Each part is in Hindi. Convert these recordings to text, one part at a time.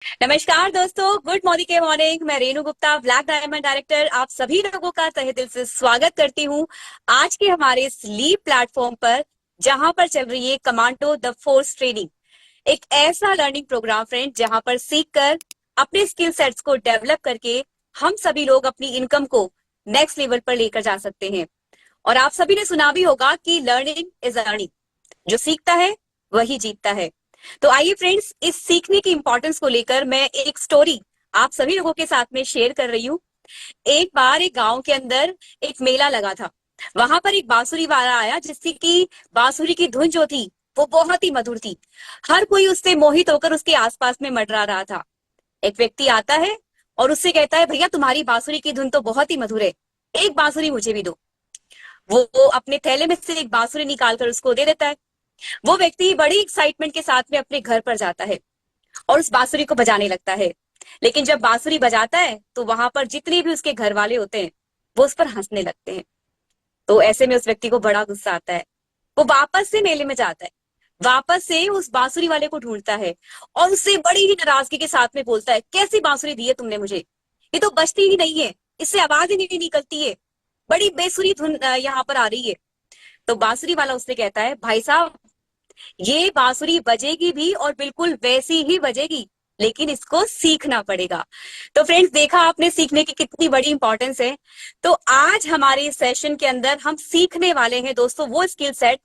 नमस्कार दोस्तों, गुड मॉर्निंग के मॉर्निंग। मैं Renu Gupta, black diamond director, आप सभी लोगों का तहे दिल से स्वागत करती हूँ आज के हमारे इस लीव प्लेटफॉर्म पर, जहां पर चल रही है कमांडो द फोर्स ट्रेनिंग। एक ऐसा लर्निंग प्रोग्राम फ्रेंड, जहां पर सीख कर अपने स्किल सेट्स को डेवलप करके हम सभी लोग अपनी इनकम को नेक्स्ट लेवल पर लेकर जा सकते हैं। और आप सभी ने सुना भी होगा कि लर्निंग इज अर्निंग। जो सीखता है वही जीतता है। तो आइए फ्रेंड्स, इस सीखने की इंपॉर्टेंस को लेकर मैं एक स्टोरी आप सभी लोगों के साथ में शेयर कर रही हूँ। एक बार एक गांव के अंदर एक मेला लगा था। वहां पर एक बांसुरी वाला आया, जिसकी की बांसुरी की धुन जो थी वो बहुत ही मधुर थी। हर कोई उससे मोहित होकर उसके आसपास में मंडरा रहा था। एक व्यक्ति आता है और उससे कहता है, भैया तुम्हारी बांसुरी की धुन तो बहुत ही मधुर है, एक बांसुरी मुझे भी दो। वो अपने थैले में से एक बांसुरी निकालकर उसको दे देता है। वो व्यक्ति बड़ी एक्साइटमेंट के साथ में अपने घर पर जाता है और उस बांसुरी को बजाने लगता है। लेकिन जब बांसुरी बजाता है तो वहां पर जितने भी उसके घर वाले होते हैं वो उस पर हंसने लगते हैं। तो ऐसे में उस व्यक्ति को बड़ा गुस्सा आता है। वो वापस से मेले में जाता है, वापस से उस बांसुरी वाले को ढूंढता है और उससे बड़ी ही नाराजगी के साथ में बोलता है, कैसी बांसुरी दी है तुमने मुझे, ये तो बजती ही नहीं है, इससे आवाज ही नहीं निकलती है, बड़ी बेसुरी धुन यहाँ पर आ रही है। तो बांसुरी वाला उससे कहता है, भाई साहब, ये बांसुरी बजेगी भी और बिल्कुल वैसी ही बजेगी, लेकिन इसको सीखना पड़ेगा। तो फ्रेंड्स, देखा आपने सीखने की कितनी बड़ी इंपॉर्टेंस है। तो आज हमारे सेशन के अंदर हम सीखने वाले हैं दोस्तों वो स्किल सेट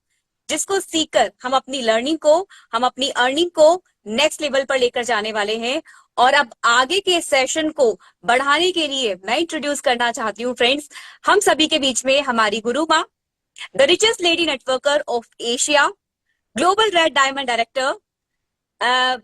जिसको सीखकर हम अपनी लर्निंग को, हम अपनी अर्निंग को नेक्स्ट लेवल पर लेकर जाने वाले हैं। और अब आगे के सेशन को बढ़ाने के लिए मैं इंट्रोड्यूस करना चाहती हूँ फ्रेंड्स, हम सभी के बीच में हमारी गुरु माँ, the richest lady networker of Asia, global red diamond director,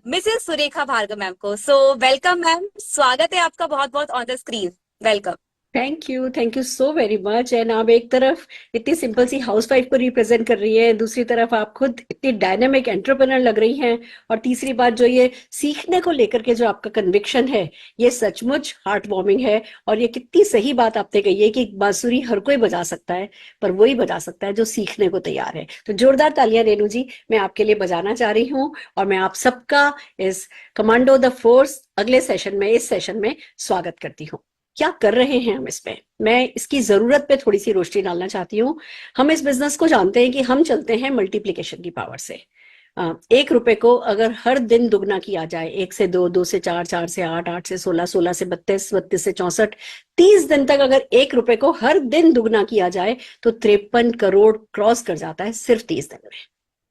Mrs Surekha Bhargav ma'am को। सो वेलकम मैम, स्वागत है आपका बहुत बहुत on the screen. Welcome. Thank you so very much. And आप एक तरफ इतनी सिंपल सी हाउसवाइफ को रिप्रेजेंट कर रही है, दूसरी तरफ आप खुद इतनी डायनामिक एंटरप्रेन्योर लग रही हैं, और तीसरी बात जो ये सीखने को लेकर के जो आपका कन्विक्शन है, ये सचमुच हार्ट वार्मिंग है। और ये कितनी सही बात आपने कही है कि बांसुरी हर कोई बजा सकता है, पर वही बजा सकता है जो सीखने को तैयार है। तो जोरदार तालियां रेनू जी, मैं आपके लिए बजाना चाह रही हूँ। और मैं आप सबका इस कमांडो द फोर्स अगले सेशन में, इस सेशन में स्वागत करती हूँ। क्या कर रहे हैं हम इसमें, मैं इसकी जरूरत पे थोड़ी सी रोशनी डालना चाहती हूँ। हम इस बिजनेस को जानते हैं कि हम चलते हैं मल्टीप्लिकेशन की पावर से। 1 रुपए को अगर हर दिन दुगना किया जाए, 1 से 2, 2 से 4, 4 से 8, 8 से 16, 16 से 32, 32 से 64, 30 दिन तक अगर 1 रुपए को हर दिन दुगना किया जाए तो 53 करोड़ क्रॉस कर जाता है सिर्फ 30 दिन में।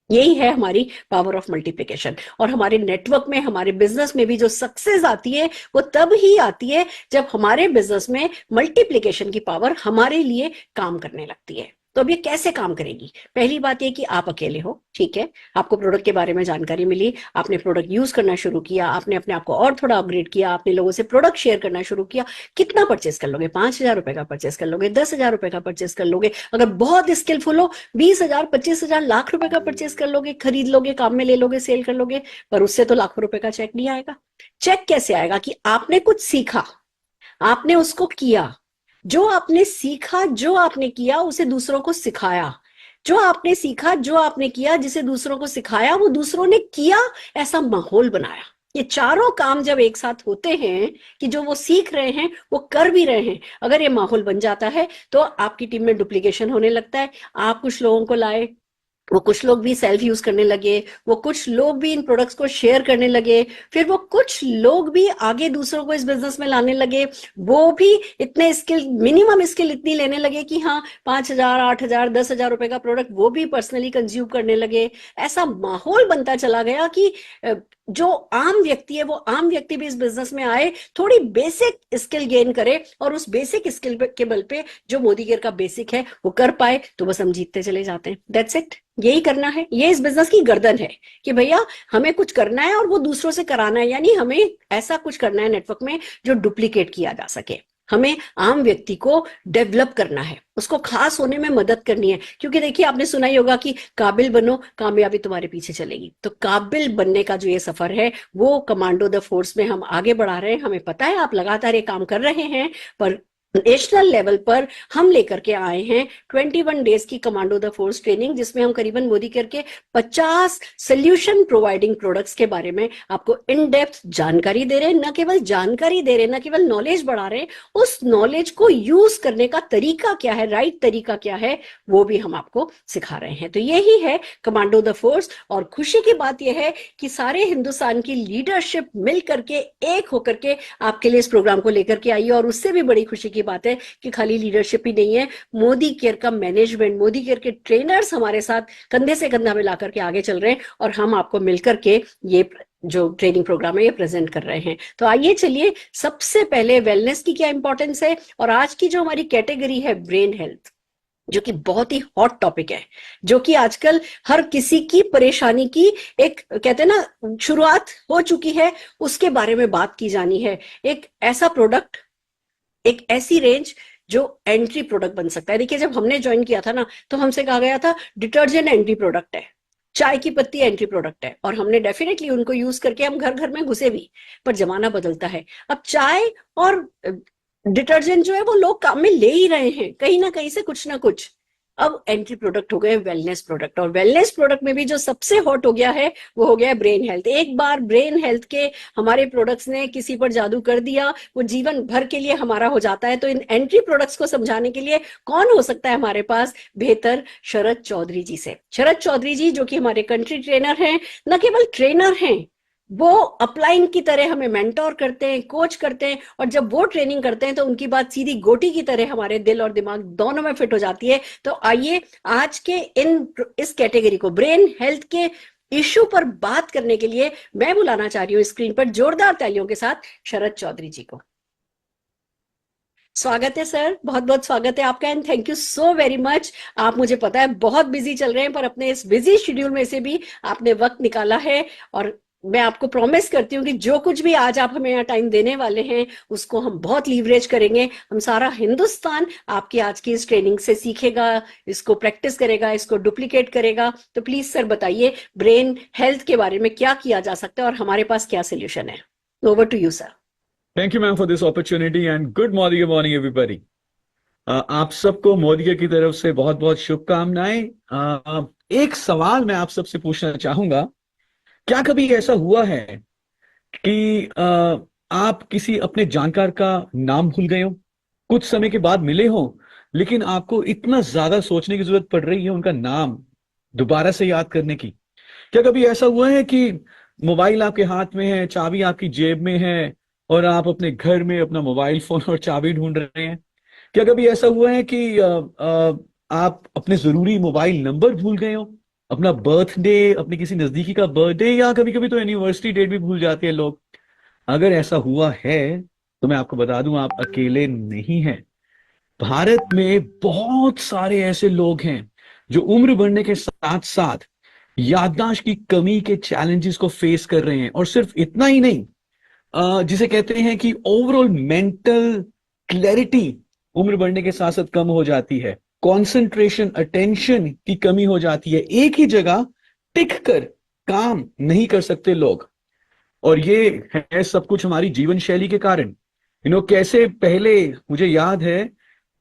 यही है हमारी पावर ऑफ मल्टीप्लिकेशन। और हमारे नेटवर्क में, हमारे बिजनेस में भी जो सक्सेस आती है वो तब ही आती है जब हमारे बिजनेस में मल्टीप्लिकेशन की पावर हमारे लिए काम करने लगती है। तो अब ये कैसे काम करेगी? पहली बात ये कि आप अकेले हो, ठीक है, आपको प्रोडक्ट के बारे में जानकारी मिली, आपने प्रोडक्ट यूज करना शुरू किया, आपने अपने आप को और थोड़ा अपग्रेड किया, आपने लोगों से प्रोडक्ट शेयर करना शुरू किया। कितना परचेस कर लोगे? 5,000 रुपए का परचेस कर लोगे, 10,000 रुपए का परचेस कर लोगे, अगर बहुत स्किलफुल हो 20,000, 25,000, लाख रुपए का परचेस कर लोगे, खरीद लोगे, काम में ले लोगे, सेल कर लोगे। पर उससे तो लाखों रुपए का चेक नहीं आएगा। चेक कैसे आएगा? कि आपने कुछ सीखा, आपने उसको किया, जो आपने सीखा, जो आपने किया उसे दूसरों को सिखाया, जो आपने सीखा, जो आपने किया, जिसे दूसरों को सिखाया, वो दूसरों ने किया, ऐसा माहौल बनाया। ये चारों काम जब एक साथ होते हैं कि जो वो सीख रहे हैं वो कर भी रहे हैं, अगर ये माहौल बन जाता है तो आपकी टीम में डुप्लीकेशन होने लगता है। आप कुछ लोगों को लाए, वो कुछ लोग भी सेल्फ यूज करने लगे, वो कुछ लोग भी इन प्रोडक्ट्स को शेयर करने लगे, फिर वो कुछ लोग भी आगे दूसरों को इस बिजनेस में लाने लगे, वो भी इतने स्किल, मिनिमम स्किल इतनी लेने लगे कि हाँ 5,000, 8,000, 10,000 रुपए का प्रोडक्ट वो भी पर्सनली कंज्यूम करने लगे। ऐसा माहौल बनता चला गया कि जो आम व्यक्ति है वो आम व्यक्ति भी इस बिजनेस में आए, थोड़ी बेसिक स्किल गेन करे, और उस बेसिक स्किल के बल पे जो मोदी केयर का बेसिक है वो कर पाए, तो बस हम जीतते चले जाते हैं। दैट्स इट, यही करना है। ये इस बिजनेस की गर्दन है कि भैया हमें कुछ करना है और वो दूसरों से कराना है, यानी हमें ऐसा कुछ करना है नेटवर्क में जो डुप्लीकेट किया जा सके। हमें आम व्यक्ति को डेवलप करना है, उसको खास होने में मदद करनी है। क्योंकि देखिए, आपने सुना ही होगा कि काबिल बनो, कामयाबी तुम्हारे पीछे चलेगी। तो काबिल बनने का जो ये सफर है वो कमांडो द फोर्स में हम आगे बढ़ा रहे हैं। हमें पता है आप लगातार ये काम कर रहे हैं, पर नेशनल लेवल पर हम लेकर के आए हैं 21 डेज की कमांडो द फोर्स ट्रेनिंग, जिसमें हम करीबन मोदी केयर के 50 सोल्यूशन प्रोवाइडिंग प्रोडक्ट्स के बारे में आपको इन डेप्थ जानकारी दे रहे हैं। न केवल जानकारी दे रहे हैं, न केवल नॉलेज बढ़ा रहे हैं, उस नॉलेज को यूज करने का तरीका क्या है, राइट तरीका क्या है, वो भी हम आपको सिखा रहे हैं। तो यही है कमांडो द फोर्स। और खुशी की बात यह है कि सारे हिंदुस्तान की लीडरशिप मिल करके, एक होकर के आपके लिए इस प्रोग्राम को लेकर के आई है। और उससे भी बड़ी खुशी की बात है कि खाली लीडरशिप ही नहीं है, मोदी केयर का मैनेजमेंट, मोदी केयर के ट्रेनर्स हमारे साथ कंधे से कंधा मिलाकर के आगे चल रहे हैं और हम आपको मिलकर के ये जो ट्रेनिंग प्रोग्राम है ये प्रेजेंट कर रहे हैं। तो आइए चलिए, सबसे पहले वेलनेस की क्या इंपॉर्टेंस है, और आज की जो हमारी कैटेगरी है ब्रेन हेल्थ, जो कि बहुत ही हॉट टॉपिक है, जो कि आजकल हर किसी की परेशानी की एक, कहते हैं ना, शुरुआत हो चुकी है, उसके बारे में बात की जानी है। एक ऐसा प्रोडक्ट, एक ऐसी रेंज जो एंट्री प्रोडक्ट बन सकता है। देखिए, जब हमने ज्वाइन किया था ना, तो हमसे कहा गया था डिटर्जेंट एंट्री प्रोडक्ट है, चाय की पत्ती एंट्री प्रोडक्ट है, और हमने डेफिनेटली उनको यूज करके हम घर घर में घुसे भी। पर जमाना बदलता है, अब चाय और डिटर्जेंट जो है वो लोग काम में ले ही रहे हैं, कहीं ना कहीं से कुछ ना कुछ। अब एंट्री प्रोडक्ट हो गए वेलनेस प्रोडक्ट, और वेलनेस प्रोडक्ट में भी जो सबसे हॉट हो गया है वो हो गया ब्रेन हेल्थ। एक बार ब्रेन हेल्थ के हमारे प्रोडक्ट्स ने किसी पर जादू कर दिया, वो जीवन भर के लिए हमारा हो जाता है। तो इन एंट्री प्रोडक्ट्स को समझाने के लिए कौन हो सकता है हमारे पास बेहतर, शरद चौधरी जी से। शरद चौधरी जी, जो कि हमारे कंट्री ट्रेनर हैं, न केवल ट्रेनर हैं, वो अपलाइन की तरह हमें मेंटोर करते हैं, कोच करते हैं, और जब वो ट्रेनिंग करते हैं तो उनकी बात सीधी गोटी की तरह हमारे दिल और दिमाग दोनों में फिट हो जाती है। तो आइए, आज के इस कैटेगरी को, ब्रेन हेल्थ के इश्यू पर बात करने के लिए मैं बुलाना चाह रही हूँ स्क्रीन पर जोरदार तालियों के साथ शरद चौधरी जी को। स्वागत है सर, बहुत बहुत स्वागत है आपका, and thank you so very much. आप, मुझे पता है बहुत बिजी चल रहे हैं, पर अपने इस बिजी शेड्यूल में से भी आपने वक्त निकाला है। और मैं आपको प्रॉमिस करती हूँ कि जो कुछ भी आज आप हमें यहाँ टाइम देने वाले हैं, उसको हम बहुत लीवरेज करेंगे। हम सारा हिंदुस्तान आपकी आज की इस ट्रेनिंग से सीखेगा, इसको प्रैक्टिस करेगा, इसको डुप्लीकेट करेगा। तो प्लीज सर बताइए, ब्रेन हेल्थ के बारे में क्या किया जा सकता है और हमारे पास क्या सोल्यूशन है। Over to you sir. Thank you ma'am for this opportunity and good morning everybody. आप सबको मोदी की तरफ से बहुत बहुत शुभकामनाएं। एक सवाल मैं आप सबसे पूछना चाहूंगा, क्या कभी ऐसा हुआ है कि आप किसी अपने जानकार का नाम भूल गए हो, कुछ समय के बाद मिले हो, लेकिन आपको इतना ज्यादा सोचने की जरूरत पड़ रही है उनका नाम दोबारा से याद करने की? क्या कभी ऐसा हुआ है कि मोबाइल आपके हाथ में है, चाबी आपकी जेब में है, और आप अपने घर में अपना मोबाइल फोन और चाबी ढूंढ रहे हैं? क्या कभी ऐसा हुआ है कि आप अपने जरूरी मोबाइल नंबर भूल गए हो, अपना बर्थडे, अपने किसी नजदीकी का बर्थडे, या कभी कभी तो एनिवर्सरी डेट भी भूल जाते हैं लोग? अगर ऐसा हुआ है तो मैं आपको बता दूं, आप अकेले नहीं हैं। भारत में बहुत सारे ऐसे लोग हैं जो उम्र बढ़ने के साथ साथ याददाश्त की कमी के चैलेंजेस को फेस कर रहे हैं। और सिर्फ इतना ही नहीं, जिसे कहते हैं कि ओवरऑल मेंटल क्लैरिटी उम्र बढ़ने के साथ साथ कम हो जाती है, कंसंट्रेशन, अटेंशन की कमी हो जाती है, एक ही जगह टिक कर काम नहीं कर सकते लोग। और ये है सब कुछ हमारी जीवन शैली के कारण। कैसे पहले मुझे याद है,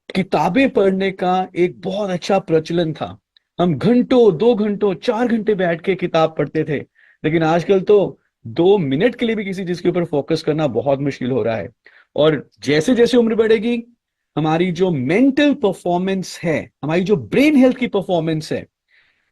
किताबें पढ़ने का एक बहुत अच्छा प्रचलन था। हम घंटों, 2 घंटों, 4 घंटे बैठ के किताब पढ़ते थे, लेकिन आजकल तो 2 मिनट के लिए भी किसी चीज के ऊपर फोकस करना बहुत मुश्किल हो रहा है। और जैसे जैसे उम्र बढ़ेगी, हमारी जो मेंटल परफॉर्मेंस है, हमारी जो ब्रेन हेल्थ की परफॉर्मेंस है,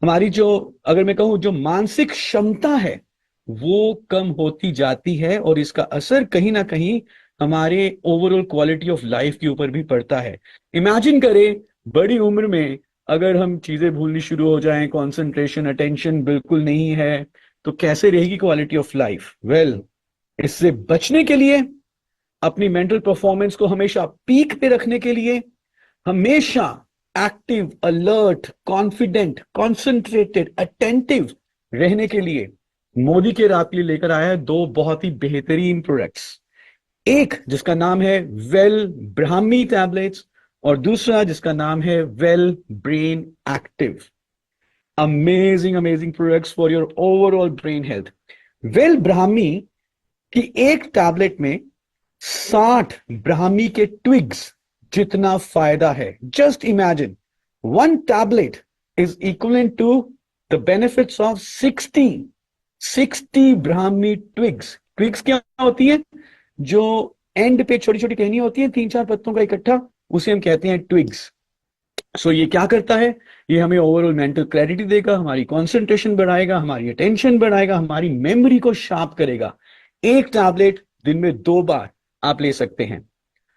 हमारी जो, अगर मैं कहूं, जो मानसिक क्षमता है, वो कम होती जाती है, और इसका असर कहीं ना कहीं हमारे ओवरऑल क्वालिटी ऑफ लाइफ के ऊपर भी पड़ता है। इमेजिन करें, बड़ी उम्र में अगर हम चीजें भूलनी शुरू हो जाएं, कंसंट्रेशन, अटेंशन बिल्कुल नहीं है, तो कैसे रहेगी क्वालिटी ऑफ लाइफ? वेल, इससे बचने के लिए, अपनी मेंटल परफॉर्मेंस को हमेशा पीक पे रखने के लिए, हमेशा active, alert, confident, concentrated, attentive रहने के लिए मोदी के रात के लिए लेकर आया है 2 बहुत ही बेहतरीन प्रोडक्ट्स। एक जिसका नाम है वेल ब्राह्मी टैबलेट्स, और दूसरा जिसका नाम है well brain active. Amazing amazing products for your overall brain health. Well Brahmi की एक टैबलेट में 60 ब्राह्मी के ट्विग्स, जितना फायदा है। Just imagine 1 tablet is equivalent to the benefits of 60 Brahmi twigs. Twigs क्या होती है? जो एंड पे छोटी छोटी टहनी होती है, 3-4 पत्तों का इकट्ठा, उसे हम कहते हैं ट्विग्स। सो ये क्या करता है? ये हमें ओवरऑल मेंटल क्लैरिटी देगा, हमारी कंसंट्रेशन बढ़ाएगा, हमारी अटेंशन बढ़ाएगा, हमारी मेमोरी को शार्प करेगा। एक टैबलेट दिन में 2 बार आप ले सकते हैं।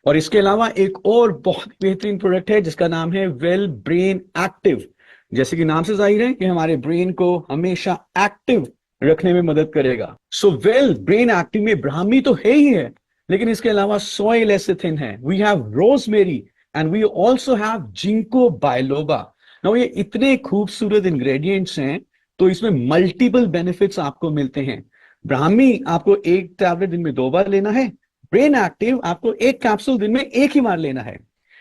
और इसके अलावा एक और बहुत बेहतरीन प्रोडक्ट है जिसका नाम है वेल ब्रेन एक्टिव। जैसे कि नाम से जाहिर है कि हमारे ब्रेन को हमेशा एक्टिव रखने में मदद करेगा। सो वेल ब्रेन एक्टिव में ब्राह्मी तो है ही है, लेकिन इसके अलावा सोय लेसिथिन है, we have rosemary and we also have ginkgo biloba. Now ये इतने खूबसूरत इंग्रेडिएंट्स हैं, तो इसमें मल्टीपल बेनिफिट्स आपको मिलते हैं। ब्राह्मी आपको एक टैबलेट दिन में 2 बार लेना है, ब्रेन एक्टिव आपको एक कैप्सूल दिन में एक ही बार लेना है।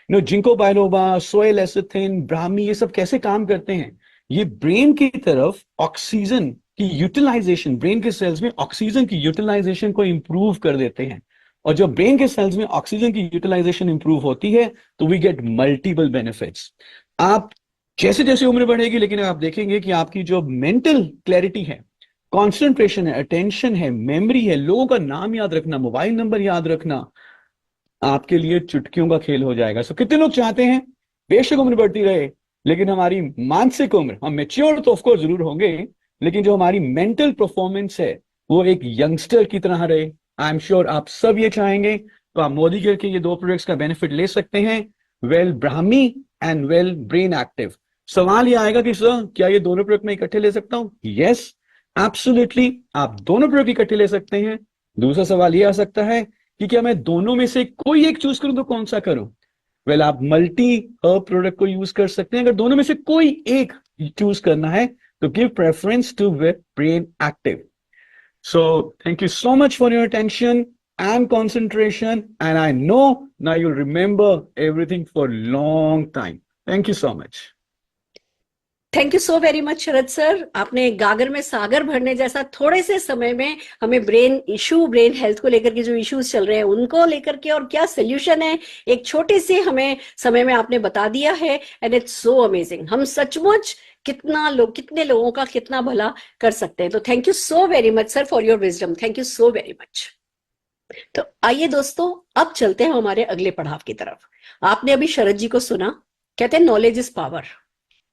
जिंको बायलोबा, सोय लेसिथिन, ब्राह्मी, ये सब कैसे काम करते हैं? ये ब्रेन की तरफ ऑक्सीजन की यूटिलाइजेशन, ब्रेन के सेल्स में ऑक्सीजन की यूटिलाइजेशन को इंप्रूव कर देते हैं। और जब ब्रेन के सेल्स में ऑक्सीजन की यूटिलाइजेशन इंप्रूव होती है तो वी गेट मल्टीपल बेनिफिट्स। आप जैसे जैसे उम्र बढ़ेगी, लेकिन आप देखेंगे कि आपकी जो मेंटल क्लैरिटी है, कंसंट्रेशन है, अटेंशन है, मेमोरी है, लोगों का नाम याद रखना, मोबाइल नंबर याद रखना, आपके लिए चुटकियों का खेल हो जाएगा। सो कितने लोग चाहते हैं बेशक उम्र बढ़ती रहे, लेकिन हमारी मानसिक उम्र, हम मेच्योर तो ऑफकोर्स जरूर होंगे, लेकिन जो हमारी मेंटल परफॉर्मेंस है वो एक यंगस्टर की तरह रहे। आई एम श्योर आप सब ये चाहेंगे। तो आप मोदी केयर के ये 2 प्रोडक्ट्स का बेनिफिट ले सकते हैं, well Brahmi and well brain active. सवाल ये आएगा कि सर क्या ये दोनों प्रोडक्ट मैं इकट्ठे ले सकता हूं? यस, एब्सोल्युटली, आप दोनों प्रोडक्ट इकट्ठे ले सकते हैं। दूसरा सवाल ये आ सकता है कि क्या मैं दोनों में से कोई एक चूज करूं तो कौन सा करूं? वेल, आप मल्टी हर्ब प्रोडक्ट को यूज कर सकते हैं। अगर दोनों में से कोई एक चूज करना है तो give preference to brain active. So thank you so much for your attention and concentration, and I know now you'll remember everything for a long time. Thank you so much. Thank you so very much Sharad sir. आपने गागर में सागर भरने जैसा थोड़े से समय में हमें ब्रेन इशू, ब्रेन हेल्थ को लेकर के जो इश्यूज चल रहे हैं उनको लेकर के और क्या सोल्यूशन है, एक छोटे से हमें समय में आपने बता दिया है। And it's so amazing. हम सचमुच कितने लोगों का कितना भला कर सकते हैं। तो thank you so very much sir for your wisdom. Thank you so very much. तो आइए दोस्तों, अब चलते हैं हमारे अगले पड़ाव की तरफ। आपने अभी शरद जी को सुना, कहते हैं नॉलेज इज पावर,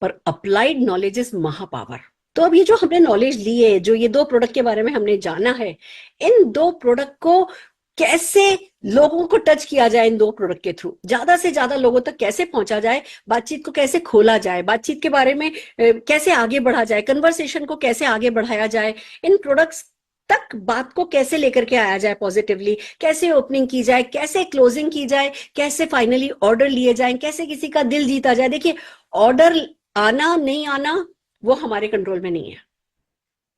पर अप्लाइड नॉलेज इज महापावर। तो अब ये जो हमने नॉलेज ली है, जो ये 2 प्रोडक्ट के बारे में हमने जाना है, इन 2 प्रोडक्ट को कैसे लोगों को टच किया जाए, इन 2 प्रोडक्ट के थ्रू ज्यादा से ज्यादा लोगों तक कैसे पहुंचा जाए, बातचीत को कैसे खोला जाए, बातचीत के बारे में कैसे आगे बढ़ा जाए, कन्वर्सेशन को कैसे आगे बढ़ाया जाए, इन प्रोडक्ट्स तक बात को कैसे लेकर के आया जाए पॉजिटिवली, कैसे ओपनिंग की जाए, कैसे क्लोजिंग की जाए, कैसे फाइनली ऑर्डर लिए जाए, कैसे किसी का दिल जीता जाए। देखिए, ऑर्डर आना नहीं आना वो हमारे कंट्रोल में नहीं है,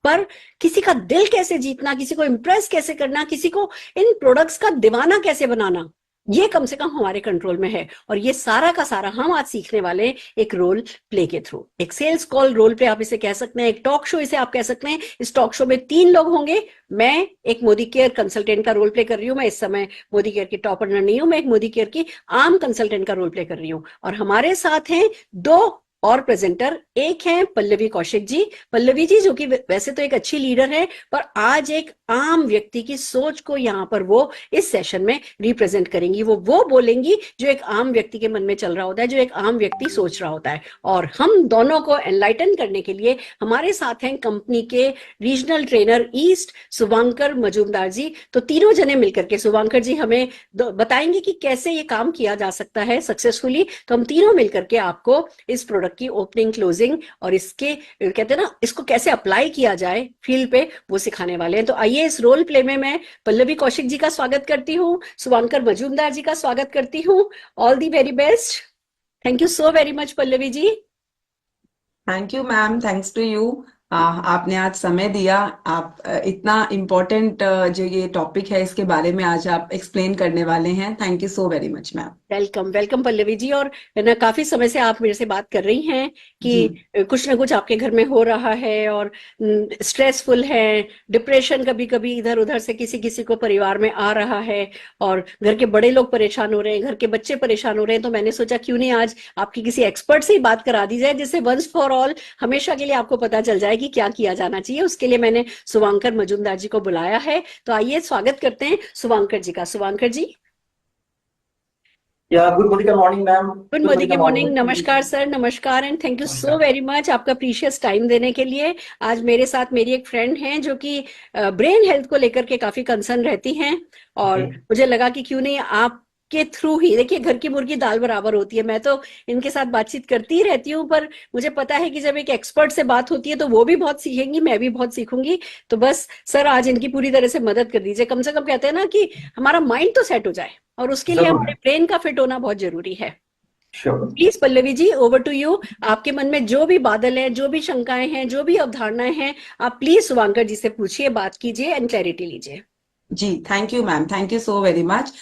पर किसी का दिल कैसे जीतना, किसी को इंप्रेस कैसे करना, किसी को इन प्रोडक्ट्स का दीवाना कैसे बनाना, ये कम से कम हमारे कंट्रोल में है। और ये सारा का सारा हम आज सीखने वाले हैं एक रोल प्ले के थ्रू। एक सेल्स कॉल रोल प्ले आप इसे कह सकते हैं, एक टॉक शो इसे आप कह सकते हैं। इस टॉक शो में 3 लोग होंगे। मैं एक मोदी केयर कंसल्टेंट का रोल प्ले कर रही हूँ। मैं इस समय मोदी केयर की टॉप रनर नहीं हूं, मैं एक मोदी केयर की आम कंसल्टेंट का रोल प्ले कर रही हूँ। और हमारे साथ हैं 2 और प्रेजेंटर। एक है पल्लवी कौशिक जी। पल्लवी जी जो कि वैसे तो एक अच्छी लीडर है, पर आज एक आम व्यक्ति की सोच को यहाँ पर वो इस सेशन में रिप्रेजेंट करेंगी। वो बोलेंगी जो एक आम व्यक्ति के मन में चल रहा होता है, जो एक आम व्यक्ति सोच रहा होता है। और हम दोनों को एनलाइटन करने के लिए हमारे साथ हैं कंपनी के regional trainer east Shubhankar Majumdar ji. तो तीनों जने मिलकर के शुभांकर जी हमें बताएंगे कि कैसे ये काम किया जा सकता है सक्सेसफुली। तो हम तीनों मिलकर के आपको इस प्रोडक्ट की ओपनिंग, क्लोजिंग और इसके कहते हैं ना, इसको कैसे अप्लाई किया जाए फील्ड पे, वो सिखाने वाले हैं। तो आइए, इस रोल प्ले में मैं पल्लवी कौशिक जी का स्वागत करती हूँ, शुभांकर मजूमदार जी का स्वागत करती हूँ। All the very best. Thank you so very much Pallavi ji. Thank you ma'am, thanks to you. आपने आज समय दिया। आप इतना इम्पोर्टेंट जो ये टॉपिक है इसके बारे में आज आप एक्सप्लेन करने वाले हैं। Thank you so very much ma'am. Welcome welcome Pallavi ji. और है ना, काफी समय से आप मेरे से बात कर रही हैं जी कि कुछ ना कुछ आपके घर में हो रहा है और स्ट्रेसफुल है, डिप्रेशन कभी कभी इधर उधर से किसी किसी को परिवार में आ रहा है, और घर के बड़े लोग परेशान हो रहे हैं, घर के बच्चे परेशान हो रहे हैं। तो मैंने सोचा क्यों नहीं आज आपकी किसी एक्सपर्ट से ही बात करा दी जाए, जिससे वंस फॉर ऑल हमेशा के लिए आपको पता चल जाए कि क्या किया जाना चाहिए। उसके लिए मैंने शुभांकर मजूमदार जी को बुलाया है। तो आइए स्वागत करते हैं शुभांकर जी का। शुभांकर जी, या good morning morning ma'am. Good good morning morning morning. नमस्कार सर, नमस्कार, एंड थैंक यू सो नमस्कार। वेरी मच आपका प्रीशियस टाइम देने के लिए। आज मेरे साथ मेरी एक फ्रेंड हैं जो कि ब्रेन हेल्थ को लेकर के काफी कंसर्न रहती हैं, और ओके। मुझे लगा कि क्यों नहीं आपके थ्रू ही, देखिए घर की मुर्गी दाल बराबर होती है। मैं तो इनके साथ बातचीत करती ही रहती हूँ, पर मुझे पता है कि जब एक एक्सपर्ट से बात होती है तो वो भी बहुत सीखेंगी, मैं भी बहुत सीखूंगी। तो बस सर आज इनकी पूरी तरह से मदद कर दीजिए। कम से कम कहते हैं ना कि हमारा माइंड तो सेट हो जाए, और उसके लिए जरूर हमारे ब्रेन का फिट होना बहुत जरूरी है। Sure. Please Pallavi ji, over to you. आपके मन में जो भी बादल हैं, जो भी शंकाएं हैं, जो भी अवधारणाएं हैं, आप प्लीज शुभांकर जी से पूछिए, बात कीजिए एंड क्लैरिटी लीजिए। जी thank you ma'am, thank you so very much.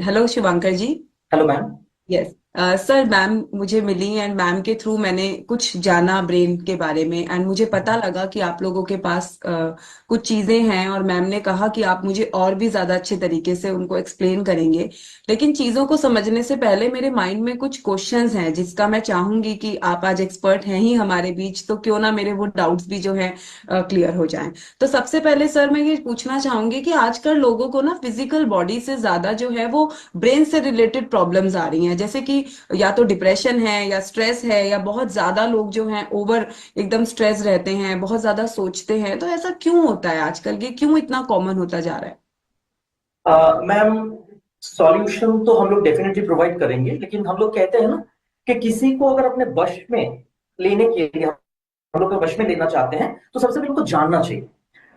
Hello Shivankar ji. Hello ma'am. Yes sir, ma'am मुझे मिली एंड मैम के थ्रू मैंने कुछ जाना ब्रेन के बारे में, एंड मुझे पता लगा कि आप लोगों के पास कुछ चीजें हैं, और मैम ने कहा कि आप मुझे और भी ज्यादा अच्छे तरीके से उनको एक्सप्लेन करेंगे। लेकिन चीजों को समझने से पहले मेरे माइंड में कुछ क्वेश्चंस हैं जिसका मैं चाहूंगी कि आप आज एक्सपर्ट हैं ही हमारे बीच, तो क्यों ना मेरे वो डाउट्स भी जो है क्लियर हो जाएं। तो सबसे पहले सर मैं ये पूछना चाहूंगी कि आजकल लोगों को ना फिजिकल बॉडी से ज्यादा जो है वो ब्रेन से रिलेटेड प्रॉब्लम्स आ रही हैं, जैसे कि या तो डिप्रेशन है या स्ट्रेस है, या बहुत ज्यादा लोग जो हैं ओवर एकदम स्ट्रेस रहते हैं, बहुत ज्यादा सोचते हैं। तो ऐसा क्यों होता है आजकल, ये क्यों इतना कॉमन होता जा रहा है? मैम, सॉल्यूशन तो हम लोग डेफिनेटली प्रोवाइड करेंगे, लेकिन हम लोग कहते हैं ना कि किसी को अगर अपने वश में लेने के लिए हम लोग वश में लेना चाहते हैं तो सबसे पहले उनको जानना चाहिए।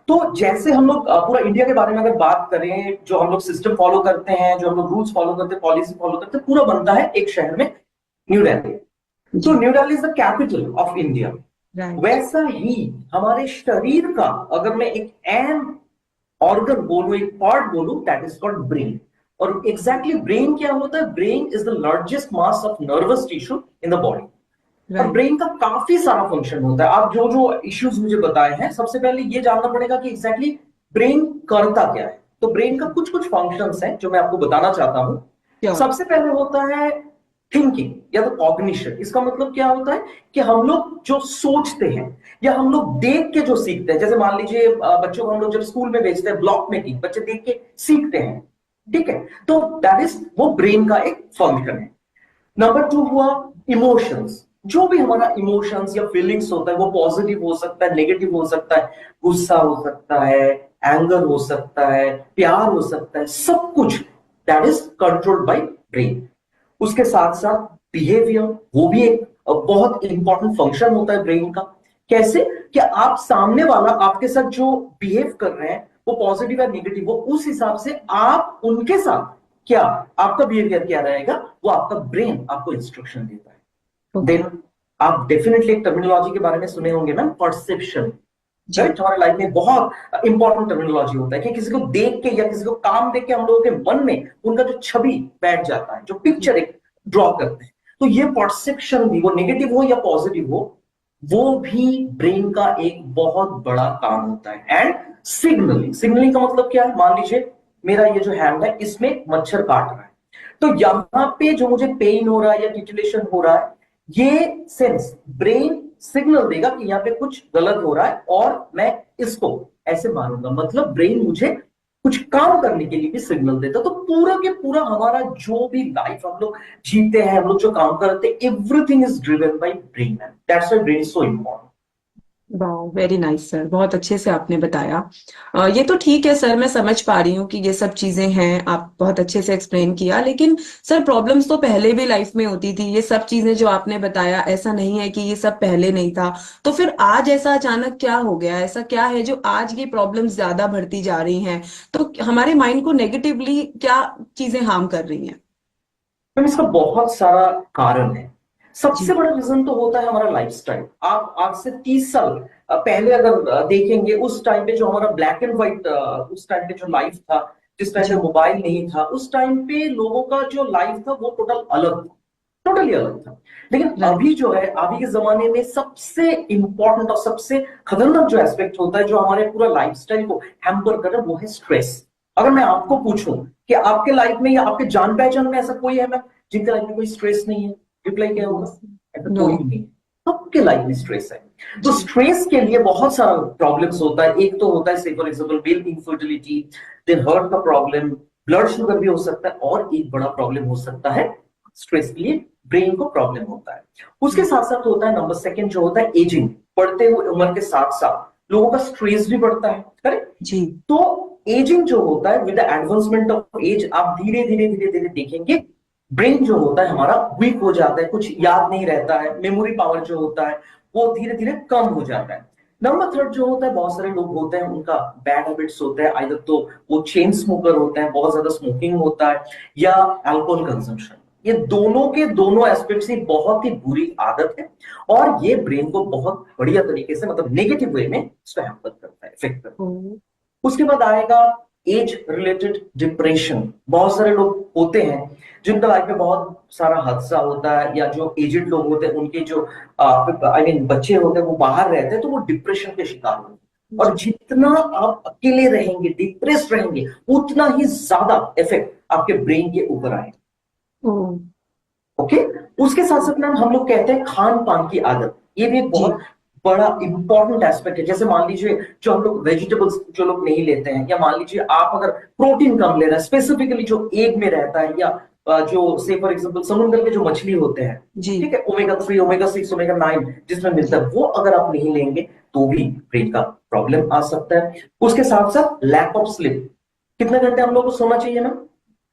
तो जैसे हम लोग पूरा इंडिया के बारे में अगर बात करें, जो हम लोग सिस्टम फॉलो करते हैं, जो हम लोग रूल्स फॉलो करते हैं, पॉलिसी फॉलो करते हैं, पूरा बनता है एक शहर में, न्यू दिल्ली। तो new Delhi is the capital of India. Right. वैसा ही हमारे शरीर का अगर मैं एक एन ऑर्गन बोलूं, एक पार्ट बोलूं, दैट इज कॉल्ड ब्रेन। और एग्जैक्टली ब्रेन क्या होता है? Brain is the largest mass of nervous tissue in the body. और राइट। ब्रेन का काफी सारा फंक्शन होता है। आप जो जो इश्यूज मुझे बताए हैं, सबसे पहले ये जानना पड़ेगा कि एग्जैक्टली ब्रेन करता क्या है। तो ब्रेन का कुछ कुछ फंक्शंस हैं जो मैं आपको बताना चाहता हूं। Sure. सबसे पहले होता है थिंकिंग या तो कॉग्निशन। इसका मतलब क्या होता है कि हम लोग जो सोचते हैं या हम लोग देख के जो सीखते हैं, जैसे मान लीजिए बच्चों को हम लोग जब स्कूल में भेजते हैं, ब्लॉक मेकिंग, बच्चे देख के सीखते हैं, ठीक है? तो दैट इज वो ब्रेन का एक फंक्शन है। नंबर 2 हुआ इमोशंस। जो भी हमारा इमोशंस या फीलिंग्स होता है, वो पॉजिटिव हो सकता है, नेगेटिव हो सकता है, गुस्सा हो सकता है, एंगर हो सकता है, प्यार हो सकता है, सब कुछ that is controlled by brain. उसके साथ साथ बिहेवियर, वो भी एक बहुत इंपॉर्टेंट फंक्शन होता है ब्रेन का। कैसे? कि आप सामने वाला आपके साथ जो बिहेव कर रहे हैं, वो पॉजिटिव या नेगेटिव, वो उस हिसाब से आप उनके साथ क्या आपका बिहेवियर क्या रहेगा, वो आपका ब्रेन आपको इंस्ट्रक्शन देता है। देन आप डेफिनेटली एक टर्मिनोलॉजी के बारे में सुने होंगे ना, परसेप्शन। राइट? हमारे लाइफ में बहुत इंपॉर्टेंट टर्मिनोलॉजी होता है कि किसी को देख के या किसी को काम देख के हम लोगों के मन में उनका जो छवि बैठ जाता है, जो पिक्चर एक ड्रॉ करते हैं। तो ये परसेप्शन भी, वो नेगेटिव हो या पॉजिटिव हो, वो भी ब्रेन का एक बहुत बड़ा काम होता है। And signalling. सिग्नलिंग का मतलब क्या है? मान लीजिए मेरा ये जो हैंड है, इसमें मच्छर काट रहा है, तो यहां पे जो मुझे पेन हो रहा है या टिटिलेशन हो रहा है, ये सेंस ब्रेन सिग्नल देगा कि यहाँ पे कुछ गलत हो रहा है और मैं इसको ऐसे मारूंगा। मतलब ब्रेन मुझे कुछ काम करने के लिए भी सिग्नल देता। तो पूरा के पूरा हमारा जो भी लाइफ हम लोग जीते हैं, हम लोग जो काम करते हैं, everything is driven by brain. That's why brain is so important. वाह, वेरी नाइस सर, बहुत अच्छे से आपने बताया। ये तो ठीक है सर, मैं समझ पा रही हूँ कि ये सब चीजें हैं, आप बहुत अच्छे से एक्सप्लेन किया। लेकिन सर प्रॉब्लम्स तो पहले भी लाइफ में होती थी, ये सब चीजें जो आपने बताया, ऐसा नहीं है कि ये सब पहले नहीं था। तो फिर आज ऐसा अचानक क्या हो गया, ऐसा क्या है जो आज ये प्रॉब्लम्स ज्यादा बढ़ती जा रही हैं? तो हमारे माइंड को नेगेटिवली क्या चीजें हार्म कर रही हैं? इसका बहुत सारा कारण है। सबसे बड़ा रीजन तो होता है हमारा लाइफस्टाइल। आप आज से 30 साल पहले अगर देखेंगे, उस टाइम पे जो हमारा ब्लैक एंड व्हाइट, उस टाइम पे जो लाइफ था, जिस टाइम पे मोबाइल नहीं था, उस टाइम पे लोगों का जो लाइफ था वो टोटल अलग था, टोटली अलग था। लेकिन अभी जो है, अभी के जमाने में सबसे इंपॉर्टेंट और सबसे खतरनाक जो एस्पेक्ट होता है, जो हमारे पूरा लाइफस्टाइल को हैम्पर कर रहा है, वो है स्ट्रेस। अगर मैं आपको पूछूं कि आपके लाइफ में या आपके जान पहचान में ऐसा कोई है मैम जिनके लाइफ में कोई स्ट्रेस नहीं है, रिप्लाई क्या होगा? ऐसा कोई भी नहीं, सबके लाइफ में स्ट्रेस है। तो स्ट्रेस के लिए बहुत सारा प्रॉब्लम्स होता है। एक तो होता है से for example male infertility, then heart का प्रॉब्लम, ब्लड शुगर भी हो सकता है, और एक बड़ा प्रॉब्लम हो सकता है स्ट्रेस के लिए ब्रेन को प्रॉब्लम होता है। उसके साथ साथ होता है नंबर सेकंड जो होता है एजिंग। बढ़ते हुए उम्र के साथ साथ लोगों का स्ट्रेस भी बढ़ता है, करेक्ट जी। तो एजिंग जो होता है, with the advancement of age, आप धीरे धीरे धीरे धीरे देखेंगे ब्रेन जो होता है हमारा वीक हो जाता है, कुछ याद नहीं रहता है, मेमोरी पावर जो होता है वो धीरे धीरे कम हो जाता है। नंबर थर्ड जो होता है, बहुत सारे लोग होते हैं उनका बैड हैबिट्स होते हैं, आइदर तो वो चेन स्मोकर होते हैं, बहुत ज्यादा स्मोकिंग होता है, या अल्कोहल कंजम्पशन। ये दोनों के दोनों एस्पेक्ट से बहुत ही बुरी आदत है, और ये ब्रेन को बहुत बढ़िया तरीके से, मतलब नेगेटिव वे में इसको हैम्पर करता है, इफेक्ट करता है। उसके बाद आएगा एज रिलेटेड डिप्रेशन। बहुत सारे लोग होते हैं जिनका लाइफ में बहुत सारा हादसा होता है, या जो एजेड लोग होते हैं उनके जो बच्चे होते हैं वो बाहर रहते हैं, तो वो डिप्रेशन के शिकार होते हैं। और जितना आप अकेले रहेंगे, डिप्रेस रहेंगे, उतना ही ज्यादा इफेक्ट आपके ब्रेन के ऊपर आएगा। ओके। उसके साथ साथ मैम हम लोग कहते हैं खान पान की आदत, ये भी बहुत बड़ा इंपॉर्टेंट एस्पेक्ट है। जैसे मान लीजिए जो हम लोग वेजिटेबल्स जो लोग नहीं लेते हैं, या मान लीजिए आप अगर प्रोटीन कम ले रहे हैं, स्पेसिफिकली जो एग में रहता है, या जो से फॉर एग्जांपल समुद्र के जो मछली होते हैं, ठीक है, ओमेगा 3, ओमेगा 6, ओमेगा 9 जिसमें मिलता है, वो अगर आप नहीं लेंगे तो भी ब्रेन का प्रॉब्लम आ सकता है। उसके साथ साथ लैक ऑफ स्लीप। कितने घंटे हम लोग को सोना चाहिए मैम?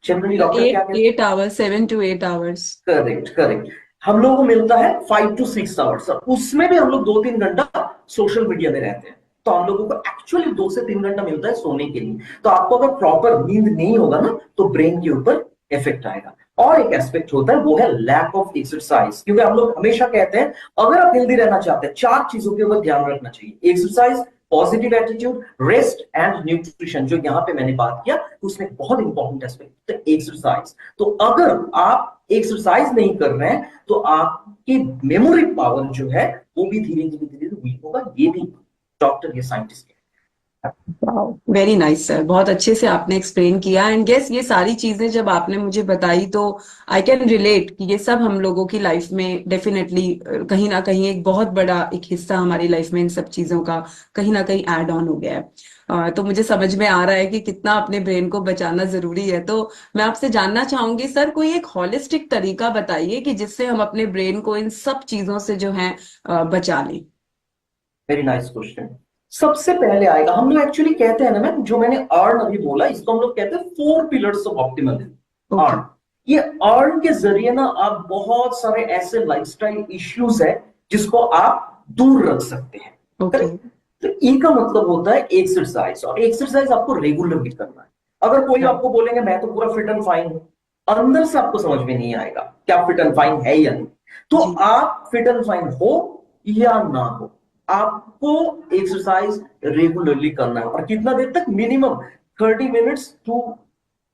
जनरली डॉक्टर क्या कहते हैं? 8 hours, 7 to 8 hours। Correct correct. हम लोगों को मिलता है 5 to 6 आवर्स, उसमें भी हम लोग 2-3 घंटा सोशल मीडिया में रहते हैं, तो हम लोगों को एक्चुअली 2 से 3 घंटा मिलता है सोने के लिए। तो आपको अगर प्रॉपर नींद नहीं होगा ना, तो ब्रेन के ऊपर इफेक्ट आएगा। और एक एस्पेक्ट होता है वो है लैक ऑफ एक्सरसाइज, क्योंकि हम लोग हमेशा कहते हैं अगर आप हेल्दी रहना चाहते हैं 4 चीजों के ऊपर ध्यान रखना चाहिए: exercise, positive attitude, rest and nutrition. जो यहाँ पे मैंने बात किया उसमें बहुत इंपॉर्टेंट एस्पेक्ट है एक्सरसाइज। तो अगर आप एक्सरसाइज नहीं कर रहे हैं तो आपकी मेमोरी पावर जो है वो भी धीरे धीरे धीरे वीक होगा। ये भी डॉक्टर, ये साइंटिस्ट वेरी नाइस सर, बहुत अच्छे से आपने एक्सप्लेन किया। एंड गेस ये सारी चीजें जब आपने मुझे बताई तो आई कैन रिलेट कि ये सब हम लोगों की लाइफ में डेफिनेटली कहीं ना कहीं एक बहुत बड़ा एक हिस्सा हमारी लाइफ में इन सब चीजों का कहीं ना कहीं ऐड ऑन हो गया है। तो मुझे समझ में आ रहा है कि कितना अपने ब्रेन को बचाना जरूरी है। तो मैं आपसे जानना चाहूंगी सर, कोई एक हॉलिस्टिक तरीका बताइए कि जिससे हम अपने ब्रेन को इन सब चीजों से जो है बचा लें। Very nice question. सबसे पहले आएगा, हम लोग एक्चुअली कहते हैं ना मैम, जो मैंने अर्न अभी बोला, इसको हम लोग कहते हैं 4 पिलर्स ऑफ ऑप्टिमलिज्म। अर्न, ये अर्न के जरिए ना आप बहुत सारे ऐसे लाइफस्टाइल इश्यूज है जिसको आप दूर रख सकते हैं। तो ई का मतलब होता है एक्सरसाइज, और एक्सरसाइज आपको रेगुलरली करना है। अगर कोई आपको बोलेंगे मैं तो पूरा फिट एंड फाइन हूं, अंदर से आपको समझ में नहीं आएगा क्या फिट एंड फाइन है या नहीं। तो आप फिट एंड फाइन हो या ना हो, आपको एक्सरसाइज रेगुलरली करना है। और कितना देर तक? मिनिमम 30 मिनट्स टू